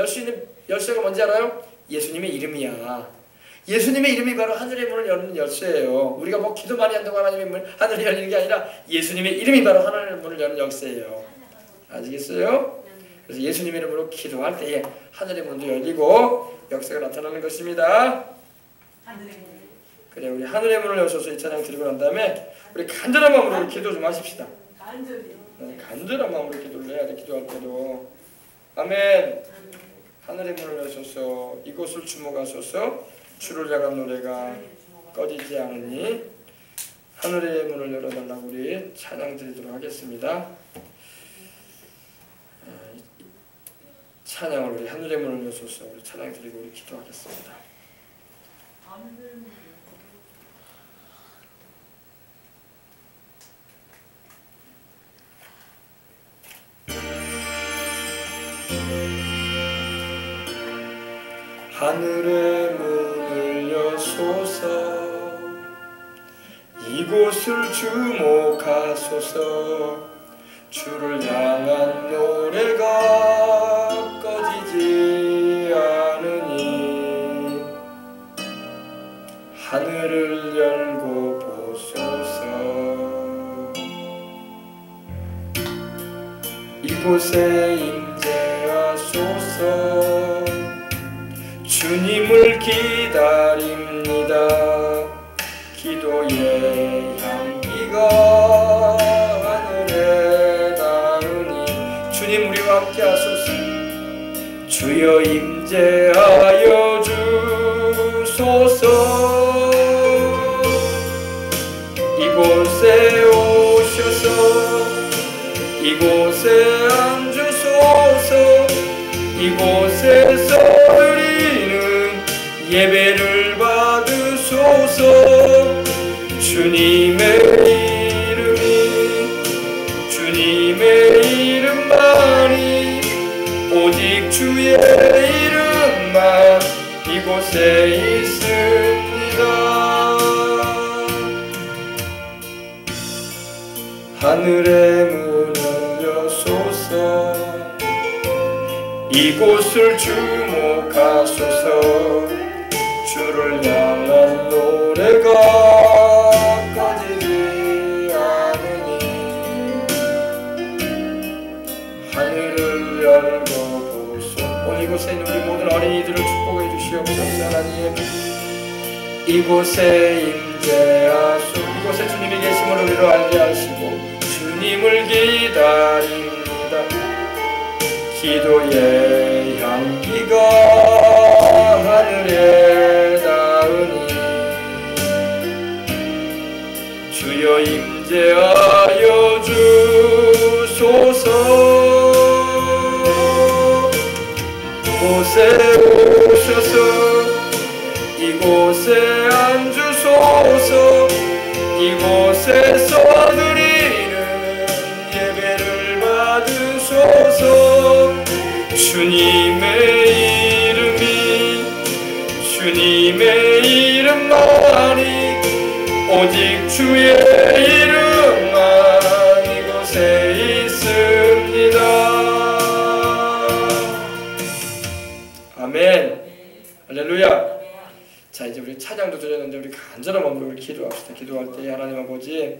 수 있는 열쇠가 뭔지 알아요? 예수님의 이름이야. 예수님의 이름이 바로 하늘의 문을 여는 열쇠예요. 우리가 뭐 기도 많이 한다고 하나님의 문 하늘이 열리는 게 아니라 예수님의 이름이 바로 하늘의 문을 여는 열쇠예요. 아시겠어요? 그래서 예수님의 이름으로 기도할 때에 하늘의 문도 열리고 역사가 나타나는 것입니다. 그래, 우리 하늘의 문을 여셔서 이 찬양 드리고 난 다음에 우리 간절한 마음으로 기도 좀 하십시다. 간절한 마음으로 기도를 해야 돼. 기도할 때도. 아멘. 하늘의 문을 여셔서 이곳을 주목하소서. 주를 향한 노래가 꺼지지 않으니 하늘의 문을 열어달라고 우리 찬양 드리도록 하겠습니다. 찬양을 우리 하늘의 문을 여셔서 우리 찬양 드리고 우리 기도하겠습니다. 하늘의 문을 여소서. 이곳을 주목하소서. 주를 향한 노래가 꺼지지 않으니 하늘을 열고 보소서. 이곳에 임재하소서. 주님을 기다립니다. 기도의 향기가 하늘에 닿으니 주님 우리와 함께 하소서. 주여 임재하여 주소서. 이곳에 오셔서 이곳에 앉으소서. 이곳에서 드리는 예배를 받으소서. 주님의 이름이 주님 주의 이름만 이곳에 있습니다. 하늘의 문을 여소서 이곳을 주목하소서. 주를 향한 노래가 꺼지지 않으니 하늘을 열고 보소. 오늘 이곳에 있는 우리 모든 어린이들을 축복해 주시옵소서. 하나님, 이곳에 임재하소. 이곳에 주님이 계심을 우리로 알게 하시고 주님을 기다립니다. 기도의 향기가 하늘에 닿으니 주여 임재하여 주소서. 이곳에 오셔서 이곳에 앉으소서. 이곳에서 드리는 예배를 받으소서. 주님의 이름만이 오직 주의 이름만 이곳에 있습니다. 아멘. 할렐루야. 자, 이제 우리 찬양도 드렸는데 우리 간절한 마음으로 우리 기도합시다. 기도할 때 하나님 아버지,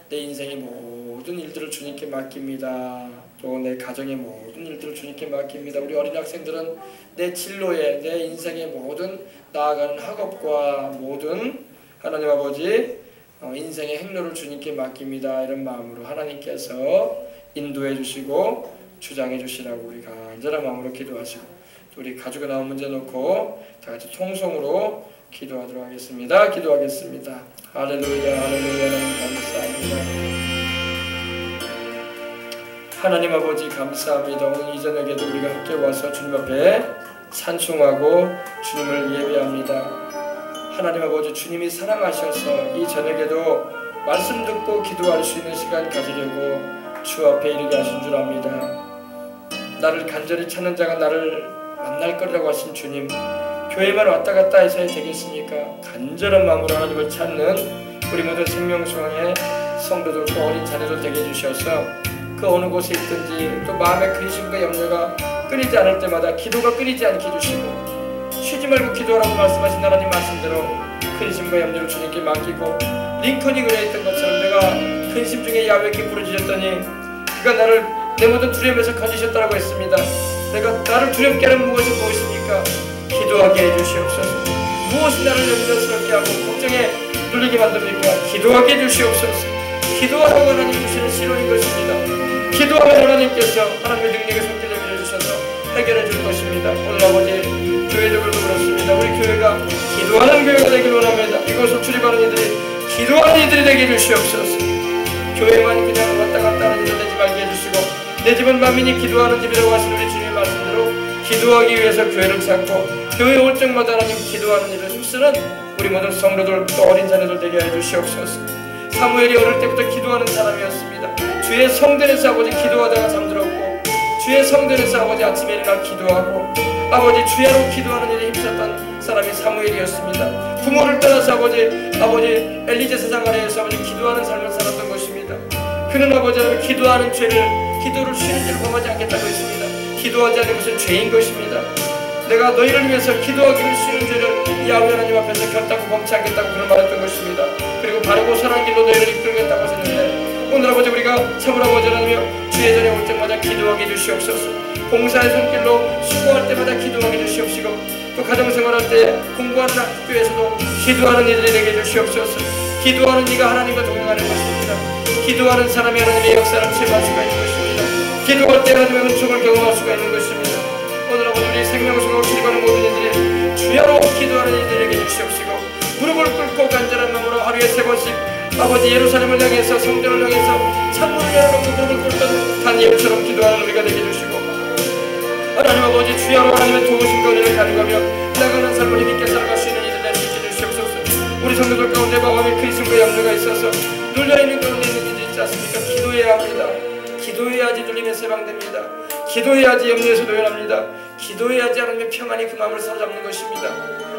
내 인생의 모든 일들을 주님께 맡깁니다. 또 내 가정의 모든 일들을 주님께 맡깁니다. 우리 어린 학생들은 내 진로에, 내 인생의 모든 나아가는 학업과 모든 하나님 아버지 인생의 행로를 주님께 맡깁니다. 이런 마음으로 하나님께서 인도해 주시고 주장해 주시라고 우리 간절한 마음으로 기도하시고, 또 우리 가족에 나온 문제 놓고 다 같이 통성으로 기도하도록 하겠습니다. 기도하겠습니다. 할렐루야, 할렐루야. 감사합니다. 하나님 아버지 감사합니다. 오늘 이 저녁에도 우리가 함께 와서 주님 앞에 찬송하고 주님을 예배합니다. 하나님 아버지, 주님이 사랑하셔서 이 저녁에도 말씀 듣고 기도할 수 있는 시간 가지려고 주 앞에 이르게 하신 줄 압니다. 나를 간절히 찾는 자가 나를 만날 거라고 하신 주님, 교회만 왔다 갔다 해서 되겠습니까? 간절한 마음으로 하나님을 찾는 우리 모든 생명수강의 성도들, 또 어린 자녀들 되게 해주셔서 그 어느 곳에 있든지 또 마음의 근심과 염려가 끊이지 않을 때마다 기도가 끊이지 않게 해주시고, 쉬지 말고 기도하라고 말씀하신 하나님 말씀대로 근심과 염려를 주님께 맡기고, 링컨이 그려있던 것처럼 내가 근심 중에 야훼께 부르짖었더니 그가 나를 내 모든 두려움에서 건지셨다고 했습니다. 내가 나를 두렵게 하는 무엇이 무엇입니까? 기도하게 해주시옵소서. 무엇이 나를 염려스럽게 하고 걱정에 눌리게 만듭니까? 기도하게 해주시옵소서. 기도하라고 하나님 주시는 신호인 것입니다. 기도하면 하나님께서 하나님의 능력의 손길을 밀어주셔서 해결해 줄 것입니다. 오늘 아버지, 교회도 그렇습니다. 우리 교회가 기도하는 교회가 되기를 원합니다. 이곳을 출입하는 이들이 기도하는 이들이 되게 해주시옵소서. 교회만 그냥 왔다 갔다 하는 일을 내지 말게 해주시고, 내 집은 만민이 기도하는 집이라고 하신 우리 주님의 말씀대로 기도하기 위해서 교회를 찾고 교회 올 적마다 하나님 기도하는 일을 힘쓰는 우리 모든 성도들, 또 어린 자녀들 되게 해주시옵소서. 사무엘이 어릴 때부터 기도하는 사람이었습니다. 주의 성전에서 아버지 기도하다가 잠들었고, 주의 성전에서 아버지 아침에 일어나 기도하고 아버지 주야로 기도하는 일에 힘썼던 사람이 사무엘이었습니다. 부모를 떠나서 아버지 엘리제 세상 아래에서 아버지 기도하는 삶을 살았던 것입니다. 그는 아버지 기도하는 기도를 쉬는 죄를 범하지 않겠다고 했습니다. 기도하지 않는 것은 죄인 것입니다. 내가 너희를 위해서 기도하기를 쉬는 죄를 야훼 하나님 앞에서 결단코 범치 않겠다고 그런 말했던 것입니다. 그리고 바르고 선한 길로 너희를 이끌겠다고 하셨는데, 오늘 아버지 우리가 참으로 아버지 하나님 주의 전에 올 때마다 기도하게 해주시옵소서. 봉사의 손길로 수고할 때마다 기도하게 해주시옵시고, 또 가정생활할 때 공부하는 학교에서도 기도하는 이들이 되게 해주시옵소서. 기도하는 이가 하나님과 동행하는 것입니다. 기도하는 사람이 하나님의 역사를 체험할 수가 있는 것입니다. 기도할 때 하나님의 은총을 경험할 수가 있는 것입니다. 오늘 아버지 우리 생명수로 출입하는 모든 이들이 주야로 기도하는 이들에게 주시옵시고, 무릎을 꿇고 간절한 마음으로 하루에 3번씩 아버지 예루살렘을 향해서 성전을 향해서 창문을 열어놓고 무릎을 꿇던 다니엘처럼 기도하는 우리가 되게 해주시고, 하나님 아버지 주야로 하나님의 도우심과 은혜를 가져가며 나가는 삶을 힘있게 살아갈 수 있는 이들 될 수 있게 주시옵소서. 우리 성도들 가운데 마음의 근심과 염려가 있어서 눌려있는 가운데 있는 이들이 있지 않습니까? 기도해야 합니다. 기도해야지 눌림에서 해방됩니다. 기도해야지 염려에서 노연합니다. 기도해야지 하나님의 평안이 그 마음을 사로잡는 것입니다.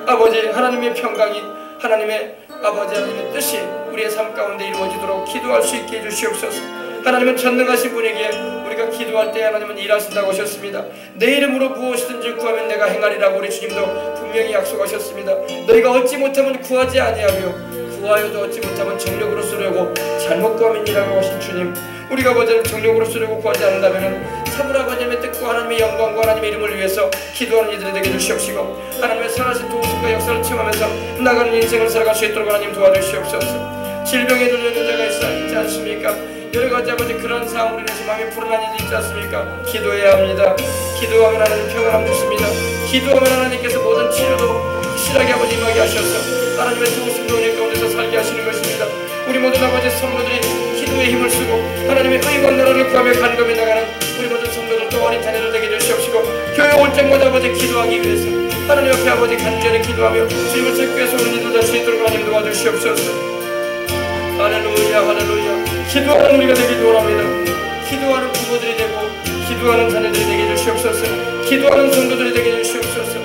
아버지 하나님의 평강이 하나님의 아버지 하나님의 뜻이 우리의 삶 가운데 이루어지도록 기도할 수 있게 해주시옵소서. 하나님은 전능하신 분에게 우리가 기도할 때 하나님은 일하신다고 하셨습니다. 내 이름으로 무엇이든지 구하면 내가 행하리라고 우리 주님도 분명히 약속하셨습니다. 너희가 얻지 못하면 구하지 아니하며 구하여도 얻지 못하면 정력으로 쓰려고 잘못 구함이니라고 하신 주님, 우리가 아버지를 정력으로 쓰려고 구하지 않는다면 참으로 아버지의 뜻과 하나님의 영광과 하나님의 이름을 위해서 기도하는 이들이 되게 해주시옵시고 하나님의 선하신 도우심과 역사를 체험하면서 나가는 인생을 살아갈 수 있도록 하나님 도와주시옵소서. 질병에 눌려 있는 자가 있지 않습니까? 여러가지 아버지 그런 상황으로 인해서 마음이 불안한 일이 있지 않습니까? 기도해야 합니다. 기도하면 하나님 평안함 주십니다. 기도하면 하나님께서 모든 치료도 확실하게 아버지 임하게 하셔서 하나님의 도우심도 은혜 가운데서 살게 하시는 것입니다. 우리 모든 아버지 성도들이 기도의 힘을 쓰고 하나님의 의와 나라를 구하며 간검히 나가는 우리 모든 성도들도 어린 자녀들 되게 해주시옵시고 교회 올 때마다 아버지 기도하기 위해서 하나님 앞에 아버지 간절히 기도하며 주님을 찾기 위해서 오는 이들 될 수 있도록 하나님 도와주시옵소서. 할렐루야 할렐루야. 기도하는 우리가 되길 원합니다. 기도하는 부모들이 되고 기도하는 자녀들이 되게 해주시옵소서. 기도하는 성도들이 되게 해주시옵소서.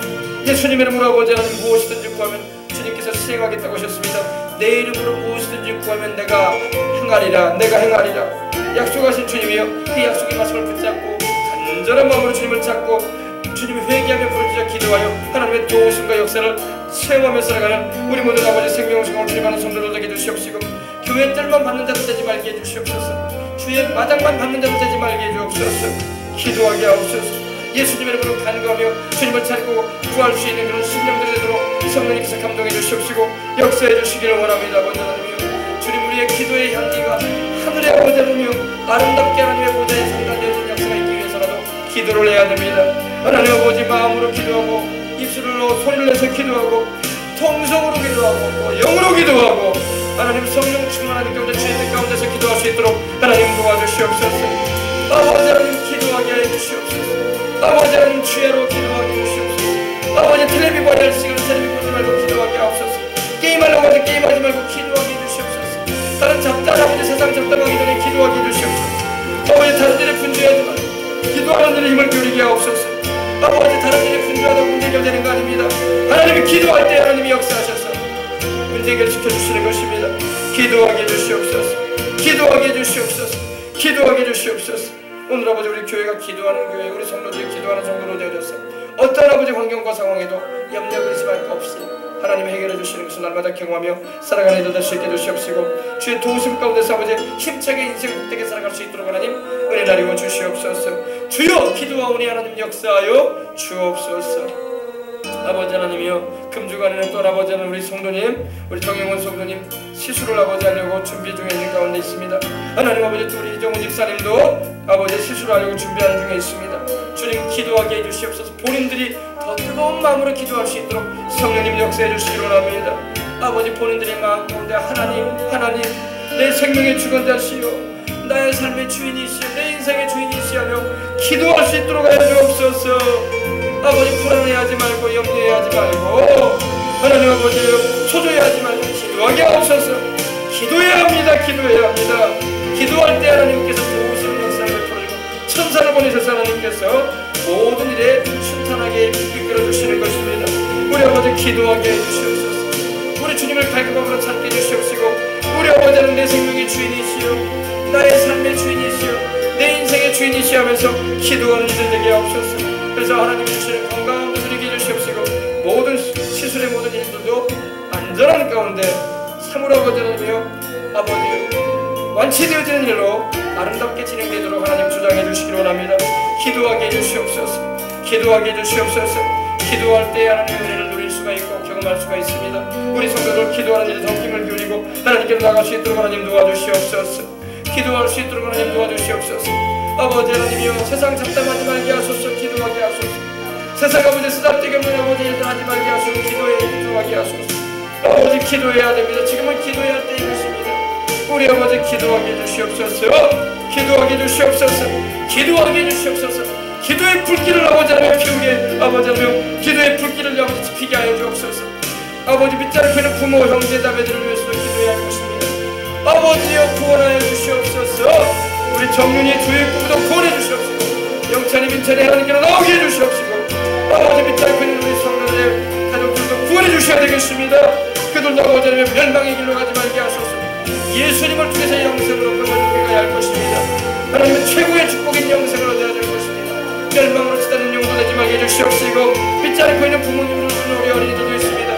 예수님 이름으로 아버지 하나님 무엇이든지 구하면 주님께서 수행하겠다고 하셨습니다. 내 이름으로 무엇이든지 구하면 내가 행하리라. 내가 행하리라 약속하신 주님이여, 그 약속의 말씀을 붙잡고 간절한 마음으로 주님을 찾고 주님이 회개하며 부르짖어 기도하여 하나님의 도우심과 역사를 체험하며 살아가는 우리 모든 아버지 생명성을 주님하는 성도들 되게 해주시옵시고 교회 뜰만 받는 자들 되지 말게 해주시옵소서. 주의 마당만 받는 자들 되지 말게 해주옵소서. 기도하게 하옵소서. 예수님 이름으로 간구하며 주님을 찾고 구할 수 있는 그런 심령들이 되도록 성령님께서 감동해 주시옵시고 역사해 주시기를 원합니다. 아버지 하나님이여, 주님 우리의 기도의 향기가 하늘의 아버지 하나님이여 아름답게 하나님의 보좌에 상달되어진 역사가 있기 위해서라도 기도를 해야 됩니다. 하나님 아버지 마음으로 기도하고 입술로 소리를 내서 기도하고 통성으로 기도하고 또 영으로 기도하고 하나님 성령 충만하는 가운데 주의 뜻 가운데서 기도할 수 있도록 하나님 도와주시옵소서. 아버지 하나님 기도하게 해주시옵소서. 아버지 하나님 주야로 기도하게 해주시옵소서. 아버지 텔레비 봐야 할 시간은 텔레비 보지 말고 기도하게 하옵소서. 게임하려고 하지 게임하지 말고 기도하게 해주시옵소서. 다른 잡담하고 세상 잡담하기 전에 기도하게 해주시옵소서. 아버지 다른 일에 분주하지 말고 기도하는 일에 힘을 기울이게 하옵소서. 아버지 다른 일에 분주하다고 문제 해결되는 거 아닙니다. 하나님이 기도할 때 하나님이 역사하셔서 문제 해결시켜주시는 것입니다. 기도하게 해주시옵소서. 기도하게 해주시옵소서. 기도하게 해주시옵소서. 오늘 아버지 우리 교회가 기도하는 교회, 우리 성도들이 기도하는 성도로 되어져서 어떤 아버지 환경과 상황에도 염려 의심할 거 없이 하나님이 해결해 주시는 것을 날마다 경험하며 살아가는 이들 될 수 있게 해주시옵시고 주의 도우심 가운데서 아버지 힘차게 인생 복되게 살아갈 수 있도록 하나님 은혜 나리워 주시옵소서. 주여 기도하오니 하나님 역사하여 주옵소서. 아버지 하나님이여, 금주간에는 또 아버지 하나님 우리 성도님, 우리 정영원 성도님 시술을 아버지 하려고 준비 중에 있는 가운데 있습니다. 하나님 아버지 또 우리 이정훈 집사님도 아버지 시술을 하려고 준비하는 중에 있습니다. 주님 기도하게 해주시옵소서. 본인들이 더 뜨거운 마음으로 기도할 수 있도록 성령님 역사해 주시기를 원합니다. 아버지 본인들의 마음 가운데 하나님 내 생명의 주관자시여 나의 삶의 주인이시여 내 인생의 주인이시하며 기도할 수 있도록 하여 주옵소서. 아버지 불안해하지 말고 염려해하지 말고 하나님 아버지 초조해하지 말고 기도하게 하옵소서. 기도해야 합니다. 기도해야 합니다. 기도할 때 하나님께서 도우시는 역사를 베풀고 천사를 보내셔서 하나님께서 모든 일에 순탄하게 이끌어 주시는 것입니다. 우리 아버지 기도하게 해주시옵소서. 우리 주님을 갈급함으로 찾게 해주시옵시고 우리 아버지는 내 생명의 주인이시여 나의 삶의 주인이시여 내 인생의 주인이시여 하면서 기도하는 이들 되게 하옵소서. 그래서 하나님이 주시는 건강한 것을 이기게 해주시옵시고 모든 시술의 모든 일들도 안전한 가운데 참으로 아버지 하나님이여 아버지 완치되어지는 일로 아름답게 진행되도록 하나님 주장해 주시기 원합니다. 기도하게 해주시옵소서. 기도하게 해주시옵소서. 기도할 때 하나님의 은혜를 누릴 수가 있고 경험할 수가 있습니다. 우리 성도들 기도하는 일에 더 힘을 기울이고 하나님께로 나갈 수 있도록 하나님 도와주시옵소서. 기도할 수 있도록 하나님 도와주시옵소서. 아버지 하나님이여 세상 잡담하지 말게 하소서. 기도하게 하소서. 세상 아버지 쓰잘데기 없는 아버지 일들 하지 말게 하소서. 기도에 집중하게 하소서. 아버지 기도해야 됩니다. 지금은 기도해야 할 때인 것입니다. 우리 아버지 기도하게 해주시옵소서. 기도하게 해주시옵소서. 기도하게 해주시옵소서. 기도의 불길을 아버지 하나님 피우게 아버지 하나님 기도의 불길을 아버지 지피게 하여 주옵소서. 아버지 밑자를 펴는 부모 형제 자매들을 위해서도 기도해야 할 것입니다. 아버지여 구원하여 주시옵소서. 우리 정윤이 주의 꿈도 구원해 주시옵소서. 영찬이 민찬 것입니다. 그들도 아버지 하나님 멸망의 길로 가지 말게 하소서. 예수님을 통해서 영생으로 끌어들게 할 것입니다. 하나님은 최고의 축복인 영생을 얻어야 될 것입니다. 멸망으로 치닫는 영도 되지 말게 해주시옵시고 믿지 않고 있는 부모님을 두는 우리 어린이들도 있습니다.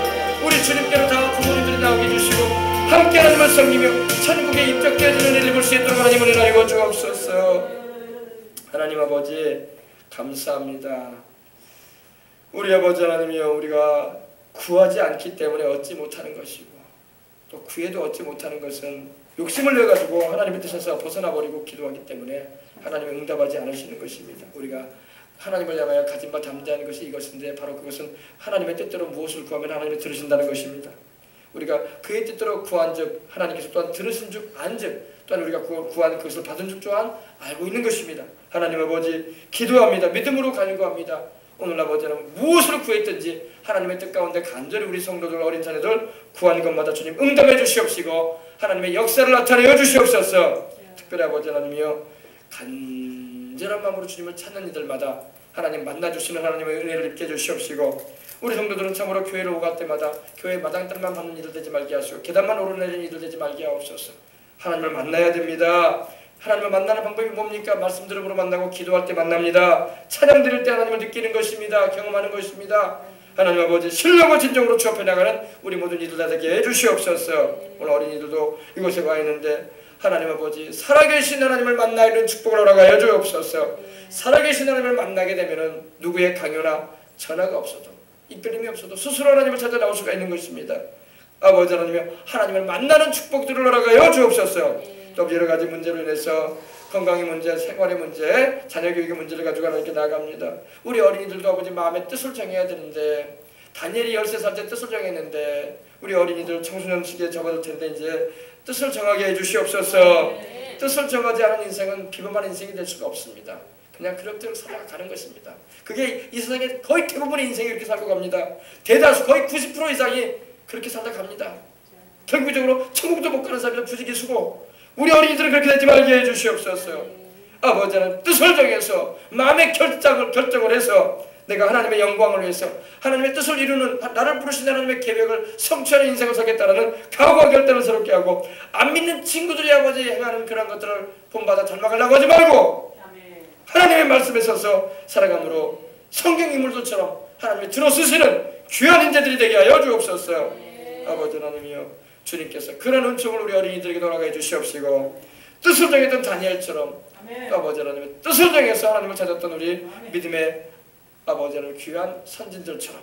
우리 주님께로 다 부모님들이 나오게 해주시고 함께 하나님을 섬기며 천국에 입적되어지는 일을 볼 수 있도록 하나님을 인하여 주옵소서. 하나님 아버지 감사합니다. 우리 아버지 하나님이여, 우리가 구하지 않기 때문에 얻지 못하는 것이고 또 구해도 얻지 못하는 것은 욕심을 내가지고 하나님의 뜻에서 벗어나버리고 기도하기 때문에 하나님이 응답하지 않으시는 것입니다. 우리가 하나님을 향하여 가진 바 담대한 것이 이것인데 바로 그것은 하나님의 뜻대로 무엇을 구하면 하나님이 들으신다는 것입니다. 우리가 그의 뜻대로 구한즉 하나님께서 또한 들으신 즉 안즉 또한 우리가 구한 그것을 받은 즉 또한 알고 있는 것입니다. 하나님 아버지 기도합니다. 믿음으로 간구합니다. 오늘 아버지는 무엇을 구했든지 하나님의 뜻 가운데 간절히 우리 성도들 어린 자녀들 구한 것마다 주님 응답해 주시옵시고 하나님의 역사를 나타내어 주시옵소서. 특별히 아버지 하나님이여, 간절한 마음으로 주님을 찾는 이들마다 하나님 만나주시는 하나님의 은혜를 입게 해주시옵시고 우리 성도들은 참으로 교회를 오갈 때마다 교회 마당들만 받는 이들 되지 말게 하시고 계단만 오르내리는 이들 되지 말게 하옵소서. 하나님을 만나야 됩니다. 하나님을 만나는 방법이 뭡니까? 말씀 들음으로 만나고 기도할 때 만납니다. 찬양 드릴 때 하나님을 느끼는 것입니다. 경험하는 것입니다. 하나님 아버지 신령과 진정으로 취업해 나가는 우리 모든 이들 다 되게 해주시옵소서. 오늘 어린이들도 이곳에 와 있는데 하나님 아버지 살아계신 하나님을 만나 이런 축복을 허락하여 주옵소서. 살아계신 하나님을 만나게 되면은 누구의 강요나 전화가 없어도 이끌림이 없어도 스스로 하나님을 찾아 나올 수가 있는 것입니다. 아버지 하나님이여, 하나님을 만나는 축복들을 허락하여 주옵소서. 또 여러 가지 문제로 인해서 건강의 문제, 생활의 문제, 자녀 교육의 문제를 가지고 하나님께 나아갑니다. 우리 어린이들도 아버지 마음의 뜻을 정해야 되는데 다니엘이 13살 때 뜻을 정했는데 우리 어린이들 청소년 시기에 접어들 텐데 이제 뜻을 정하게 해주시옵소서. 뜻을 정하지 않은 인생은 비범한 인생이 될 수가 없습니다. 그냥 그럭저럭 살아가는 것입니다. 그게 이 세상의 거의 대부분의 인생이 이렇게 살고 갑니다. 대다수 거의 90% 이상이 그렇게 살다 갑니다. 결국적으로 천국도 못 가는 사람들 부지기수고 우리 어린이들은 그렇게 되지 말게 해주시옵소서. 아버지는 뜻을 정해서 마음의 결정을 해서 내가 하나님의 영광을 위해서 하나님의 뜻을 이루는 나를 부르신 하나님의 계획을 성취하는 인생을 살겠다라는 각오와 결단을 새롭게 하고 안 믿는 친구들이 아버지 행하는 그런 것들을 본받아 닮아가려고 하지 말고 하나님의 말씀에 서서 살아감으로 성경 인물들처럼 하나님의 들어쓰시는 귀한 인재들이 되게 하여 주옵소서. 아버지 하나님이여, 주님께서 그런 은총을 우리 어린이들에게 돌아가 주시옵시고 뜻을 정했던 다니엘처럼 또 아버지 하나님의 뜻을 정해서 하나님을 찾았던 우리 믿음의 아버지 하나님 귀한 선진들처럼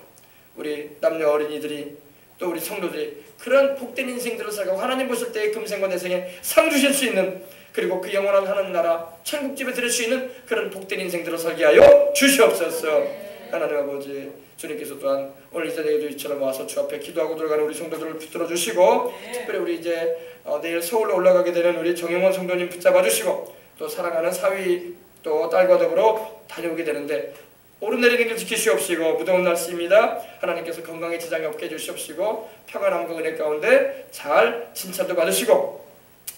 우리 남녀 어린이들이 또 우리 성도들이 그런 복된 인생들을 살고 하나님 보실 때의 금생과 내생에 상 주실 수 있는 그리고 그 영원한 하나님 나라 천국집에 들을 수 있는 그런 복된 인생들을 살게 하여 주시옵소서. 하나님 아버지, 주님께서 또한 오늘 이 자리에도 이처럼 와서 주 앞에 기도하고 들어가는 우리 성도들을 붙들어 주시고 특별히 우리 이제 내일 서울로 올라가게 되는 우리 정영원 성도님 붙잡아 주시고 또 사랑하는 사위 또 딸과 더불어 다녀오게 되는데 오르내리는 길 지키시옵시고 무더운 날씨입니다. 하나님께서 건강에 지장이 없게 해주시옵시고 평안함과 은혜 가운데 잘 진찰도 받으시고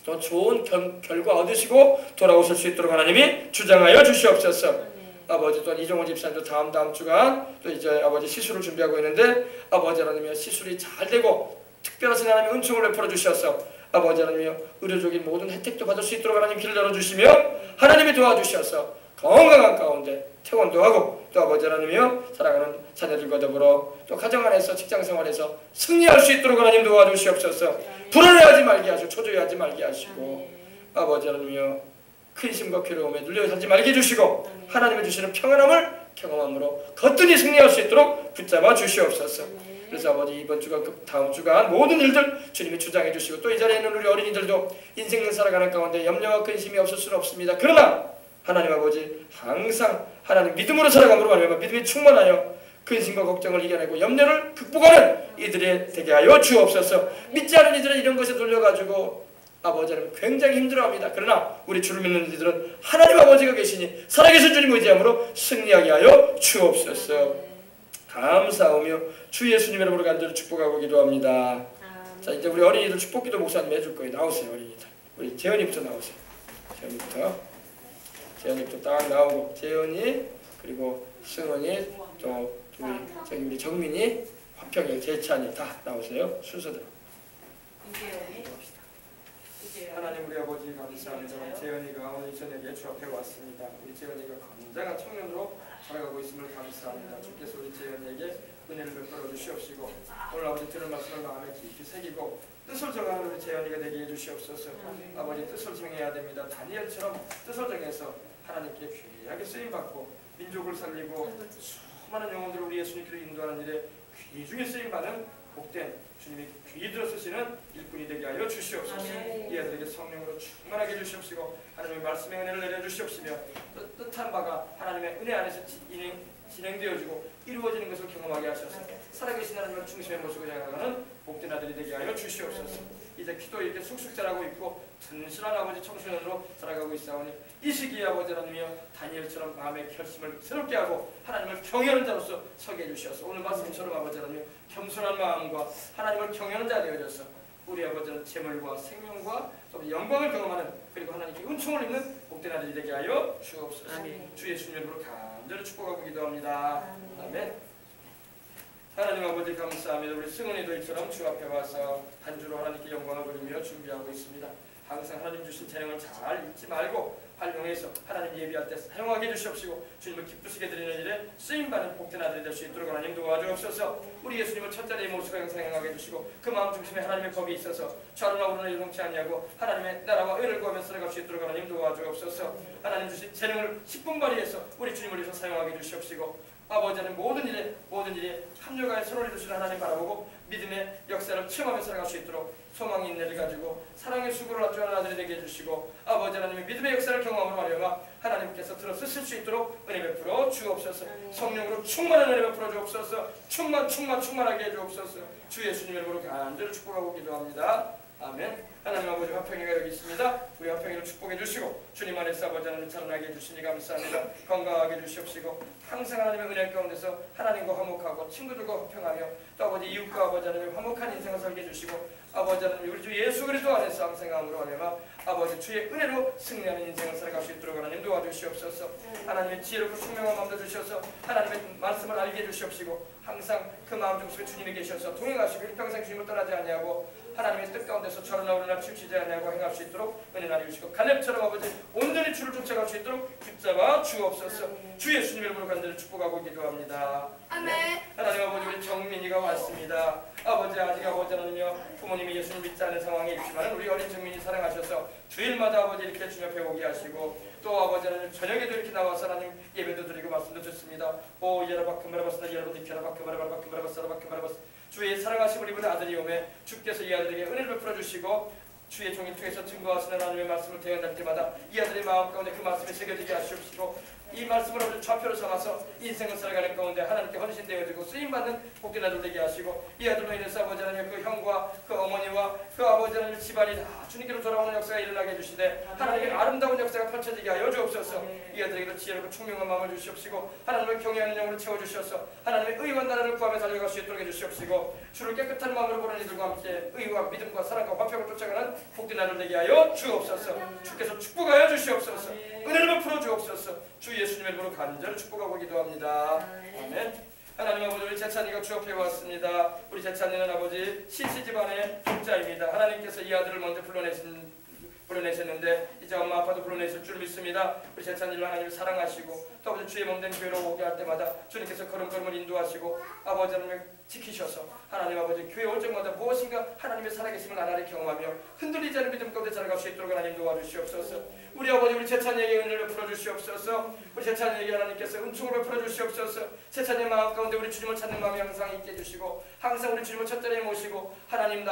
또 좋은 결과 얻으시고 돌아오실 수 있도록 하나님이 주장하여 주시옵소서. 아버지 또한 이종호 집사님도 다음 주간 또 이제 아버지 시술을 준비하고 있는데 아버지 하나님이여, 시술이 잘 되고 특별하신 하나님의 은총을 베풀어 주셔서 아버지 하나님이여, 의료적인 모든 혜택도 받을 수 있도록 하나님 길을 열어주시며 하나님이 도와주셔서 건강한 가운데 퇴원도 하고 또 아버지 하나님이여, 사랑하는 자녀들과 더불어 또 가정 안에서 직장생활에서 승리할 수 있도록 하나님 도와주시옵소서. 불안해하지 말게 하시고 초조해하지 말게 하시고 아버지 하나님이여, 근심과 괴로움에 눌려 살지 말게 해주시고 하나님이 주시는 평안함을 경험함으로 거뜬히 승리할 수 있도록 붙잡아 주시옵소서. 그래서 아버지 이번 주간 다음 주간 모든 일들 주님이 주장해 주시고 또 이 자리에 있는 우리 어린이들도 인생을 살아가는 가운데 염려와 근심이 없을 수는 없습니다. 그러나 하나님 아버지 항상 하나님 믿음으로 살아감으로 말미암아 믿음이 충만하여 근심과 걱정을 이겨내고 염려를 극복하는 이들이 되게 하여 주옵소서. 믿지 않은 이들은 이런 것에 놀려가지고 아버지는 굉장히 힘들어합니다. 그러나 우리 주를 믿는 이들은 하나님 아버지가 계시니 살아계신 주님 의지함으로 승리하게 하여 주옵소서. 감사하며 주 예수님의 이름으로 간절히 축복하고 기도합니다. 자, 이제 우리 어린이들 축복기도 목사님 해줄 거예요. 나오세요, 어린이들. 우리 재현이부터 나오세요. 재현이부터 딱 나오고 재현이 그리고 승원이 또 우리 정민이 화평일, 재찬이 다 나오세요. 순서대로. 이재현이 하나님 우리 아버지 감사합니다. 재현이가 오늘 저녁에 주 앞에 왔습니다. 우리 재현이가 건장한 청년으로 살아가고 있음을 감사합니다. 주께서 우리 재현이에게 은혜를 베풀어 주시옵시고 오늘 아버지 들은 말씀을 마음에 깊이 새기고 뜻을 정하는 우리 재현이가 되게 해주시옵소서. 아버지 뜻을 정해야 됩니다. 다니엘처럼 뜻을 정해서 하나님께 귀하게 쓰임받고 민족을 살리고 수많은 영혼들을 우리 예수님께로 인도하는 일에 귀중히 쓰임받는 복된 주님이 귀 들어 쓰시는 일꾼이 되게 하여 주시옵소서. 이 아들에게 성령으로 충만하게 해주시옵시고 하나님의 말씀의 은혜를 내려주시옵시며 뜻한 바가 하나님의 은혜 안에서 진행되어지고 이루어지는 것을 경험하게 하셔서 살아계신 하나님을 중심에 모시고 나아가는 복된 아들이 되게 하여 주시옵소서. 이제 기도 이렇게 쑥쑥 자라고 있고 든실한 아버지 청소년으로 살아가고 있사오니 이 시기에 아버지 하나님이여 다니엘처럼 마음의 결심을 새롭게 하고 하나님을 경외하는 자로서 서게 해주셔서 오늘 말씀처럼 아버지 하나님 겸손한 마음과 하나님을 경외하는 자 되어져서 우리 아버지는 재물과 생명과 또 영광을 경험하는 그리고 하나님께 은총을 입는 복된 아들이 되게 하여 주옵소서. 주 예수님 이름으로 간절히 축복하고 기도합니다. 아멘. 하나님 아버지 감사합니다. 우리 승은이도 이처럼 주 앞에 와서 한 주로 하나님께 영광을 돌리며 준비하고 있습니다. 항상 하나님 주신 재능을 잘 잊지 말고 활용해서 하나님 예비할 때 사용하게 해주시옵시고 주님을 기쁘시게 드리는 일에 쓰임받는 복된 아들이 될 수 있도록 하나님 도와주옵소서. 우리 예수님을 첫 자리의 모습과 영상 행하게 해주시고 그 마음 중심에 하나님의 법이 있어서 좌로나 우로나 요동치 않냐고 하나님의 나라와 의를 구하며 살아갈 수 있도록 하나님 도와주옵소서. 하나님 주신 재능을 10분 발휘해서 우리 주님을 위해서 사용하게 해주시옵시고 아버지는 모든 일에 합력하여 서로를 주시는 하나님 바라보고 믿음의 역사를 체험하며 살아갈 수 있도록 소망의 인내를 가지고 사랑의 수고를 갖추는 아들이 되게 해주시고 아버지 하나님의 믿음의 역사를 경험으로 하여금 하나님께서 들어 쓰실 수 있도록 은혜 베풀어 주옵소서. 성령으로 충만한 은혜 베풀어 주옵소서. 충만하게 해주옵소서. 주 예수님의 이름으로 간절히 축복하고 기도합니다. 아멘. 하나님 아버지 화평이가 여기 있습니다. 우리 화평이를 축복해 주시고 주님 안에서 아버지 하나님 자라나게 해주시니 감사합니다. 건강하게 해주시옵시고 항상 하나님의 은혜 가운데서 하나님과 화목하고 친구들과 화평하며 또 아버지 이웃과 아버지 하나님 화목한 인생을 살게 해주시고 아버지 하나님 우리 주 예수 그리스도 안에서 항상 함으로 하여금 아버지 주의 은혜로 승리하는 인생을 살아갈 수 있도록 하나님 도와주시옵소서. 하나님의 지혜롭고 총명한 마음도 주셔서 하나님의 말씀을 알게 해주시옵시고 항상 그 마음 중심에 주님이 계셔서 동행하시고 일평생 주님을 떠나지 아니하고 하나님의 뜻 가운데서 저러나 오르나 치우치지 아니하고 행할 수 있도록 은혜 나누어 주시고 갈렙처럼 아버지 온전히 주를 쫓아갈 수 있도록 붙잡아 주옵소서. 주 예수님 이름으로 간절히 축복하고 기도합니다. 아멘. 하나님 아버지 우리 정민이가 왔습니다. 아버지 아직 아버지 하나님이여 부모님이 예수님 믿지 않은 상황에 있지만 우리 어린 정민이 사랑하셔서 주일마다 아버지 이렇게 주님 앞에 오게 하시고 또 아버지 하나님 저녁에도 이렇게 나와서 하나님 예배도 드리고 말씀도 듣습니다. 오 예라바크마라바스나 예라바디케라바크마라바스라바크마라바스라바크마라바스 주의 사랑하신 우리 아들이 오매 주께서 이 아들에게 은혜를 베풀어 주시고 주의 종이 통해서 증거하시는 하나님의 말씀을 대언할 때마다 이 아들의 마음 가운데 그 말씀이 새겨지게 하시옵시고 이 말씀을 아버지 좌표로 삼아서 인생을 살아가는 가운데 하나님께 헌신되어지고 쓰임받는 복된 아들 되게 하시고 이 아들로 인해서 아버지 하나님 그 형과 그 어머니와 그 아버지 하나님 집안이 다 주님께로 돌아오는 역사가 일어나게 해주시되 하나님의 아름다운 역사가 펼쳐지게 하여 주옵소서. 이 아들에게도 지혜롭고 총명한 마음을 주시옵시고 하나님을 경외하는 영으로 채워주셔서 하나님의 의와 나라를 구하며 달려갈 수 있도록 해주시옵시고 주를 깨끗한 마음으로 보는 이들과 함께 의와 믿음과 사랑과 화평을 쫓아가는 복된 아들 되게 하여 주옵소서. 주께서 축복하여 주시옵소서. 은혜를 베풀어 주옵소서. 주 예수님의 이름으로 간절히 축복하고 기도합니다. 아멘. 하나님 아버지 우리 재찬이가 주 앞에 왔습니다. 우리 재찬이는 아버지 시시 집안의 독자입니다. 하나님께서 이 아들을 먼저 불러내셨는데 이제 엄마 아빠도 불러내실 줄 믿습니다. 우리 재찬이를 하나님 사랑하시고 또 아버지 주의 몸된 교회로 오게 할 때마다 주님께서 걸음걸음을 인도하시고 아버지 하나님 지키셔서 하나님 아버지 교회 올 적마다 무엇인가 하나님의 살아계심을 나날이 경험하며 흔들리지 않은 믿음 가운데 살아갈 수 있도록 하나님 도와주시옵소서. 우리 아버지 우리 재찬이에게 은혜를 베풀어 주시옵소서. 우리 재찬이에게 하나님께서 은총을 베풀어 주시옵소서. 재찬이의 마음 가운데 우리 주님을 찾는 마음이 항상 있게 해주시고 항상 우리 주님을 첫 자리에 모시고 하나님 나